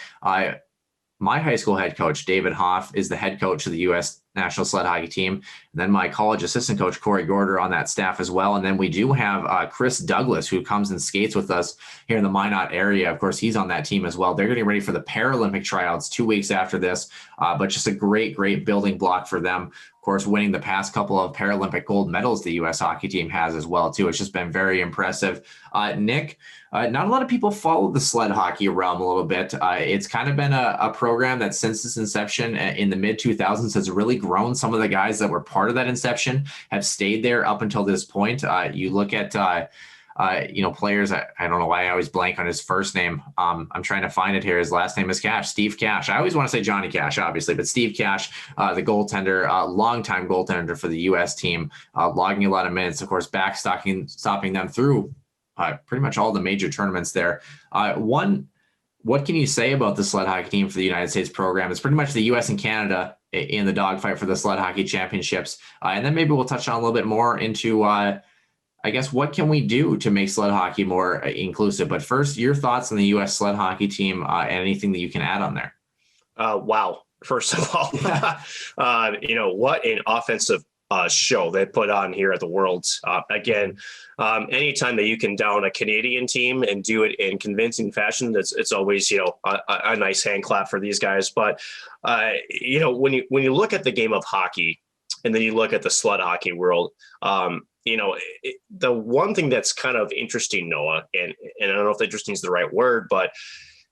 [SPEAKER 6] My high school head coach, David Hoff, is the head coach of the U.S. national sled hockey team. And then my college assistant coach, Corey Gorder, on that staff as well. And then we do have Chris Douglas, who comes and skates with us here in the Minot area. Of course, he's on that team as well. They're getting ready for the Paralympic tryouts 2 weeks after this, but just a great building block for them. Of course, winning the past couple of Paralympic gold medals the U.S. hockey team has as well, too. It's just been very impressive. Nick, not a lot of people follow the sled hockey realm a little bit. It's kind of been a program that since its inception in the mid-2000s has really grown. Some of the guys that were part of that inception have stayed there up until this point. You look at players. I don't know why I always blank on his first name. I'm trying to find it here. His last name is Cash, Steve Cash. I always want to say Johnny Cash, obviously, but Steve Cash, the goaltender, longtime goaltender for the U.S. team, logging a lot of minutes, of course, stopping them through pretty much all the major tournaments there. What can you say about the sled hockey team for the United States program? It's pretty much the U.S. and Canada in the dogfight for the sled hockey championships. And then maybe we'll touch on a little bit more into, I guess, what can we do to make sled hockey more inclusive? But first, your thoughts on the U.S. sled hockey team and anything that you can add on there.
[SPEAKER 5] Wow. First of all, what an offensive show they put on here at the Worlds. Anytime that you can down a Canadian team and do it in convincing fashion, it's always, a nice hand clap for these guys. But, when you look at the game of hockey and then you look at the sled hockey world, the one thing that's kind of interesting, Noah, and I don't know if interesting is the right word, but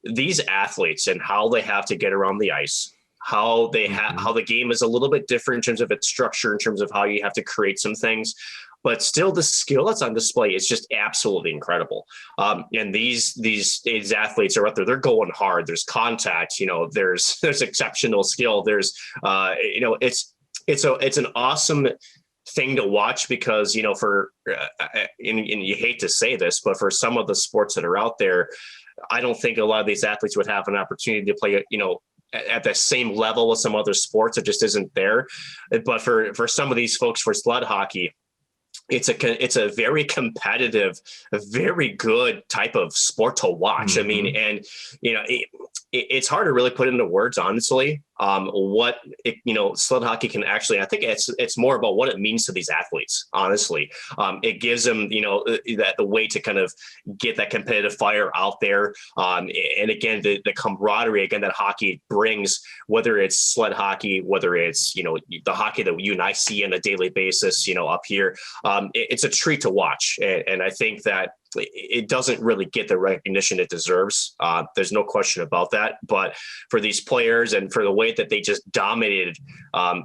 [SPEAKER 5] these athletes and how they have to get around the ice, how the game is a little bit different in terms of its structure, in terms of how you have to create some things, but still the skill that's on display is just absolutely incredible. And these athletes are out there, they're going hard. There's contact, there's exceptional skill. There's, it's an awesome thing to watch because, and you hate to say this, but for some of the sports that are out there, I don't think a lot of these athletes would have an opportunity to play, at the same level with some other sports. It just isn't there. But for some of these folks, for sled hockey, it's a very competitive, a very good type of sport to watch. Mm-hmm. I mean, and it's hard to really put into words, honestly, sled hockey can actually, I think it's more about what it means to these athletes. Honestly, it gives them, the way to kind of get that competitive fire out there. And again, the camaraderie again, that hockey brings, whether it's sled hockey, whether it's, the hockey that you and I see on a daily basis, up here, it's a treat to watch. And I think that it doesn't really get the recognition it deserves. There's no question about that. But for these players and for the way that they just dominated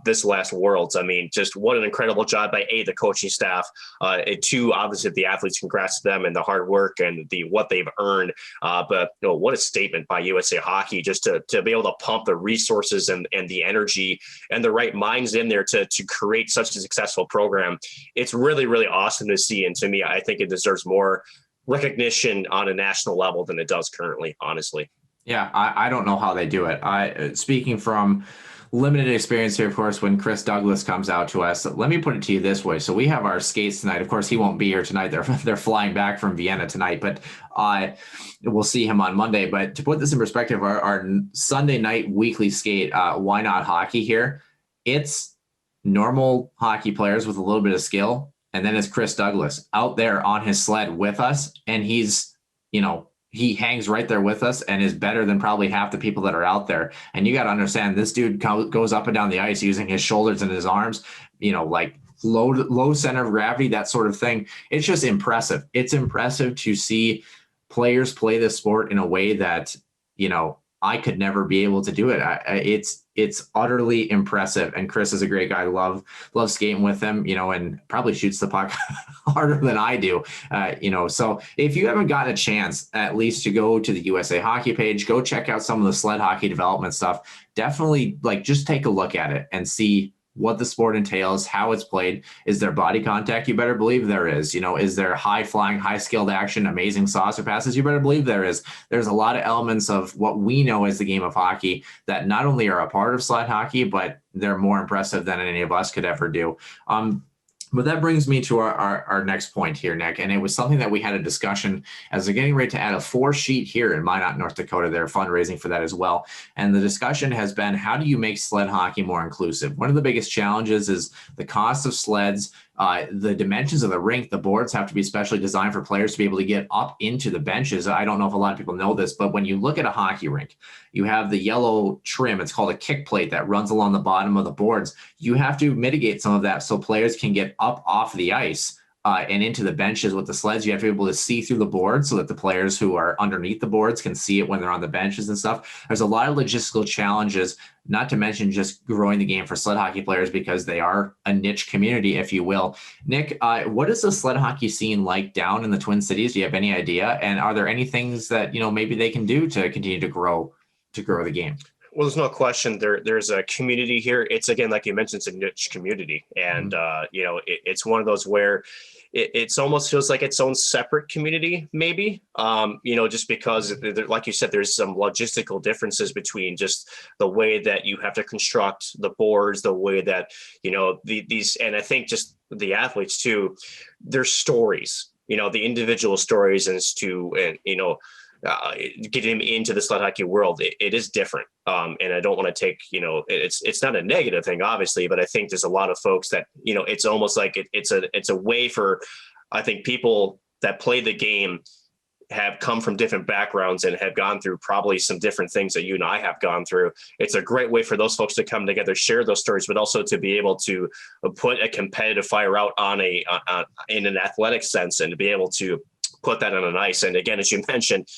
[SPEAKER 5] this last Worlds, I mean, just what an incredible job by the coaching staff, and 2, obviously the athletes. Congrats to them and the hard work and what they've earned. But what a statement by USA Hockey just to be able to pump the resources and the energy and the right minds in there to create such a successful program. It's really, really awesome to see. And to me, I think it deserves more recognition on a national level than it does currently, honestly.
[SPEAKER 6] Yeah, I don't know how they do it. Speaking from limited experience here, of course, when Chris Douglas comes out to us, let me put it to you this way. So we have our skates tonight. Of course, he won't be here tonight. They're flying back from Vienna tonight, but we'll see him on Monday. But to put this in perspective, our Sunday night weekly skate, Why Not Hockey here, it's normal hockey players with a little bit of skill. And then it's Chris Douglas out there on his sled with us. And he's, he hangs right there with us and is better than probably half the people that are out there. And you got to understand, this dude goes up and down the ice using his shoulders and his arms, like low center of gravity, that sort of thing. It's just impressive. It's impressive to see players play this sport in a way that, I could never be able to do it. It's utterly impressive. And Chris is a great guy. Love skating with him, and probably shoots the puck harder than I do. So if you haven't gotten a chance at least to go to the USA Hockey page, go check out some of the sled hockey development stuff. Definitely just take a look at it and see what the sport entails, how it's played. Is there body contact? You better believe there is. Is there high flying, high skilled action, amazing saucer passes? You better believe there is. There's a lot of elements of what we know as the game of hockey that not only are a part of sled hockey, but they're more impressive than any of us could ever do. But that brings me to our next point here, Nick, and it was something that we had a discussion as they're getting ready to add a 4-sheet here in Minot, North Dakota. They're fundraising for that as well. And the discussion has been, how do you make sled hockey more inclusive? One of the biggest challenges is the cost of sleds, the dimensions of the rink. The boards have to be specially designed for players to be able to get up into the benches. I don't know if a lot of people know this, but when you look at a hockey rink, you have the yellow trim. It's called a kick plate that runs along the bottom of the boards. You have to mitigate some of that so players can get up off the ice and into the benches. With the sleds, you have to be able to see through the boards so that the players who are underneath the boards can see it when they're on the benches and stuff. There's a lot of logistical challenges, not to mention just growing the game for sled hockey players because they are a niche community, if you will. Nick, what is the sled hockey scene like down in the Twin Cities? Do you have any idea? And are there any things that, maybe they can do to continue to grow the game?
[SPEAKER 5] Well, there's no question there's a community here. It's, again, like you mentioned, it's a niche community. And, it's one of those where it's almost feels like its own separate community, maybe, just because, like you said, there's some logistical differences between just the way that you have to construct the boards, the way that, these, and I think just the athletes too, their stories, the individual stories as to, getting him into the sled hockey world, it is different. And I don't want to take, it's not a negative thing, obviously, but I think there's a lot of folks that, it's almost like it's a way for, I think, people that play the game have come from different backgrounds and have gone through probably some different things that you and I have gone through. It's a great way for those folks to come together, share those stories, but also to be able to put a competitive fire out on in an athletic sense, and to be able to put that on an ice. And again, as you mentioned,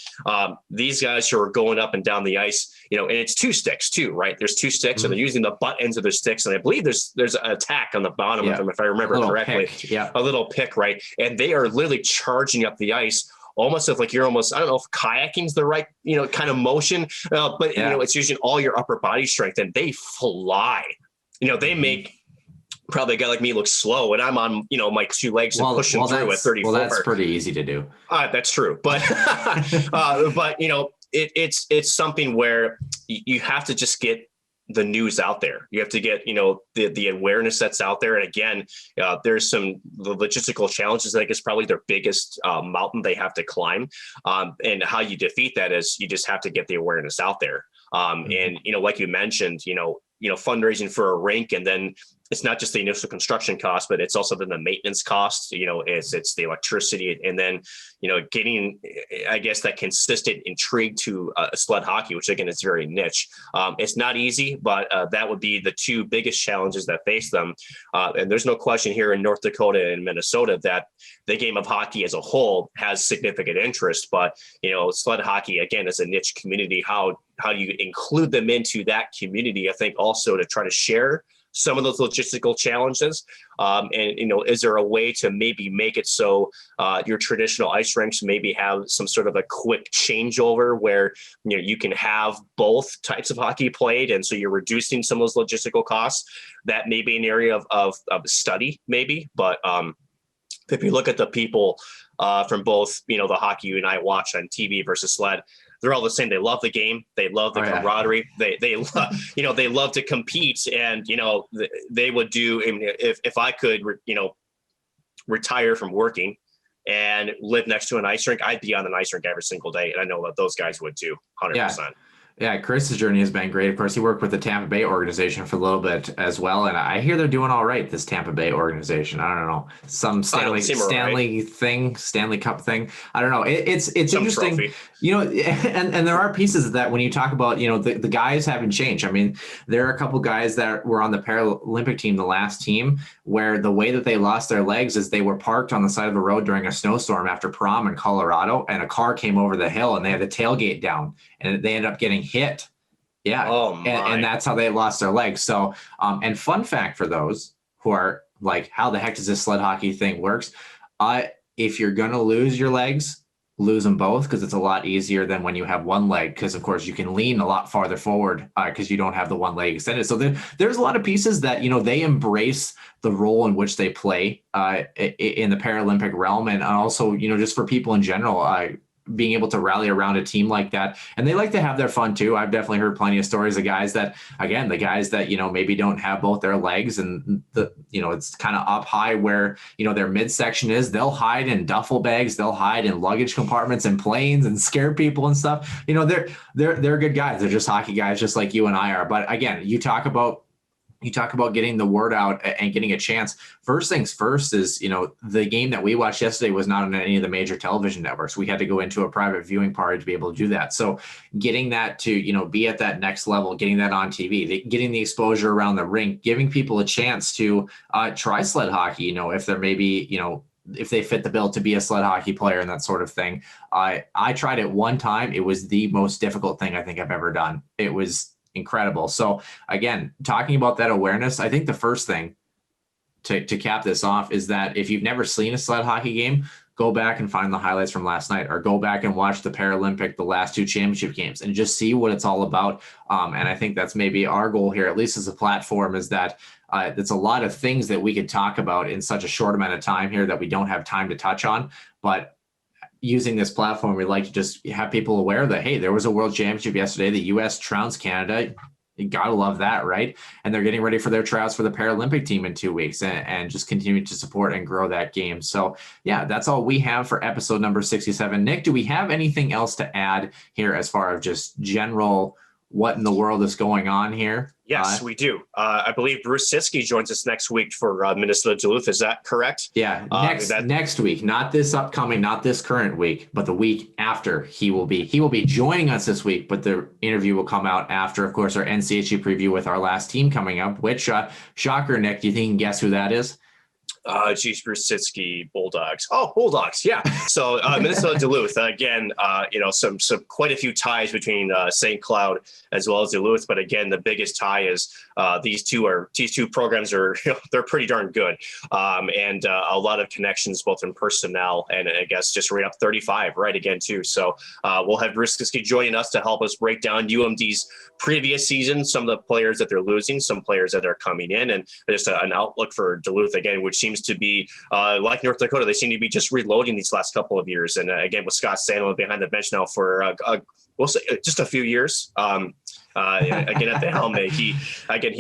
[SPEAKER 5] these guys who are going up and down the ice, and it's 2 sticks too, right? There's 2 sticks, and they're using the butt ends of their sticks. And I believe there's an attack on the bottom of them, if I remember correctly. A little pick, right? And they are literally charging up the ice, almost as like you're almost, I don't know if kayaking's the right, kind of motion, but it's using all your upper body strength, and they fly. They make probably a guy like me looks slow, and I'm on, my 2 legs and pushing through at 34.
[SPEAKER 6] Well, that's pretty easy to do.
[SPEAKER 5] That's true. But, it's something where you have to just get the news out there. You have to get, the awareness that's out there. And again, there's the logistical challenges. I think is probably their biggest mountain they have to climb. And how you defeat that is you just have to get the awareness out there. And, like you mentioned, fundraising for a rink, and then it's not just the initial construction cost, but it's also then the maintenance cost, it's the electricity, and then, getting, I guess, that consistent intrigue to sled hockey, which again, is very niche. It's not easy, but that would be the 2 biggest challenges that face them. And there's no question here in North Dakota and Minnesota that the game of hockey as a whole has significant interest, but, sled hockey, again, is a niche community. How do you include them into that community? I think also to try to share some of those logistical challenges. And, is there a way to maybe make it so your traditional ice rinks maybe have some sort of a quick changeover where, you can have both types of hockey played. And so you're reducing some of those logistical costs. That may be an area of study maybe, but if you look at the people from both, the hockey you and I watch on TV versus sled, they're all the same. They love the game. They love the camaraderie. They love, they love to compete. And, they would do, if I could, retire from working and live next to an ice rink, I'd be on an ice rink every single day. And I know that those guys would too, 100%.
[SPEAKER 6] Yeah, Chris's journey has been great. Of course, he worked with the Tampa Bay organization for a little bit as well, and I hear they're doing all right. This Tampa Bay organization, I don't know, some Stanley Cup thing. I don't know. It's some interesting, trophy. And there are pieces of that when you talk about the guys haven't changed. I mean, there are a couple guys that were on the Paralympic team, the last team, where the way that they lost their legs is they were parked on the side of the road during a snowstorm after prom in Colorado, and a car came over the hill, and they had the tailgate down, and they ended up getting hit. Yeah.
[SPEAKER 5] Oh, my.
[SPEAKER 6] And that's how they lost their legs. So, and fun fact for those who are like, how the heck does this sled hockey thing works? If you're going to lose your legs, lose them both, because it's a lot easier than when you have one leg, because of course you can lean a lot farther forward because you don't have the one leg extended. So there's a lot of pieces that, they embrace the role in which they play in the Paralympic realm, and also, just for people in general, being able to rally around a team like that. And they like to have their fun too. I've definitely heard plenty of stories of guys that, again, the guys that, maybe don't have both their legs and it's kind of up high where, their midsection is, they'll hide in duffel bags, they'll hide in luggage compartments and planes and scare people and stuff. They're good guys. They're just hockey guys, just like you and I are. But again, you talk about getting the word out and getting a chance. First things first is, the game that we watched yesterday was not on any of the major television networks. We had to go into a private viewing party to be able to do that. So getting that to, be at that next level, getting that on TV, getting the exposure around the rink, giving people a chance to try sled hockey, if they're maybe, if they fit the bill to be a sled hockey player and that sort of thing. I tried it one time. It was the most difficult thing I think I've ever done. It was incredible. So again, talking about that awareness, I think the first thing to cap this off is that if you've never seen a sled hockey game, go back and find the highlights from last night, or go back and watch the Paralympic, the last two championship games, and just see what it's all about. And I think that's maybe our goal here, at least as a platform, is that it's a lot of things that we could talk about in such a short amount of time here that we don't have time to touch on. But using this platform, we'd like to just have people aware that, hey, there was a world championship yesterday. The U.S. trounced Canada. You gotta love that, right? And they're getting ready for their tryouts for the Paralympic team in 2 weeks, and just continue to support and grow that game. So yeah, that's all we have for episode number 67. Nick, do we have anything else to add here as far as just general what in the world is going on here?
[SPEAKER 5] Yes, we do. I believe Bruce Siski joins us next week for Minnesota Duluth. Is that correct?
[SPEAKER 6] Yeah, next week, not this upcoming, not this current week, but the week after. He will be joining us this week, but the interview will come out after, of course, our NCHC preview with our last team coming up. Which shocker, Nick? Do you think you can guess who that is?
[SPEAKER 5] Bruce Siski, Bulldogs. Oh, Bulldogs, yeah. So Minnesota Duluth, again, some quite a few ties between St. Cloud as well as Duluth. But again, the biggest tie is these two programs are they're pretty darn good, and a lot of connections both in personnel and I guess just right up 35 right again too. So we'll have Bruce Siski joining us to help us break down UMD's previous season, some of the players that they're losing, some players that are coming in, and just an outlook for Duluth again, which seems to be like North Dakota. They seem to be just reloading these last couple of years. And again, with Scott Sandlin behind the bench now for we'll say just a few years. Again, at the helm, he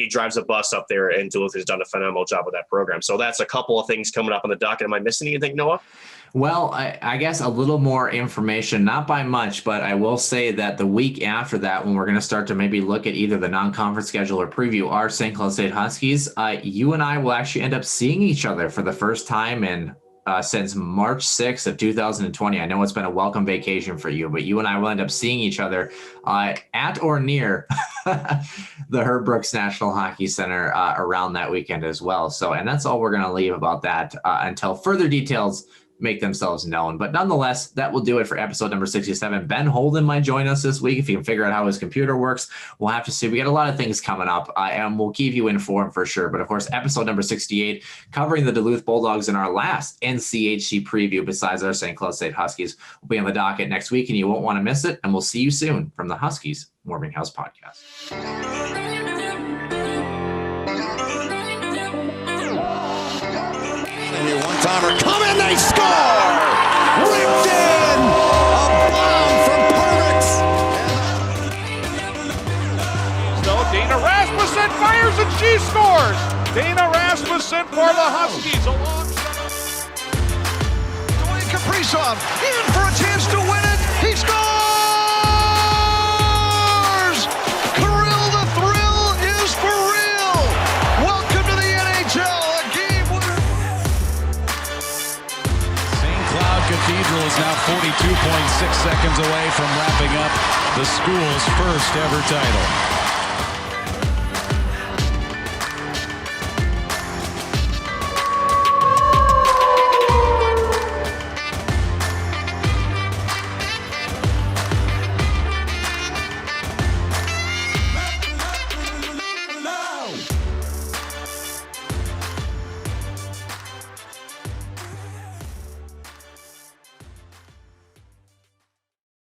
[SPEAKER 5] drives a bus up there, and Duluth has done a phenomenal job with that program. So that's a couple of things coming up on the docket. Am I missing anything, Noah?
[SPEAKER 6] Well, I guess a little more information, not by much, but I will say that the week after that, when we're going to start to maybe look at either the non-conference schedule or preview our St. Cloud State Huskies, you and I will actually end up seeing each other for the first time in since March 6th of 2020. I know it's been a welcome vacation for you, but you and I will end up seeing each other at or near the Herb Brooks National Hockey Center around that weekend as well. So, and that's all we're going to leave about that until further details make themselves known. But nonetheless, that will do it for episode number 67. Ben Holden might join us this week if he can figure out how his computer works. We'll have to see. We got a lot of things coming up, and we'll keep you informed for sure. But of course, episode number 68, covering the Duluth Bulldogs in our last NCHC preview besides our St. Cloud State Huskies, will be on the docket next week, and you won't want to miss it. And we'll see you soon from the Huskies Warming House Podcast.
[SPEAKER 2] One-timer coming, they score! Ripped in! A bomb from Pervix!
[SPEAKER 3] So Dana Rasmussen fires and she scores! Dana Rasmussen for the Huskies.
[SPEAKER 2] Dwayne Kaprizov in for a chance to win it! He scores! Kirill the Thrill is for real! Welcome to the NHL!
[SPEAKER 4] Cathedral is now 42.6 seconds away from wrapping up the school's first ever title.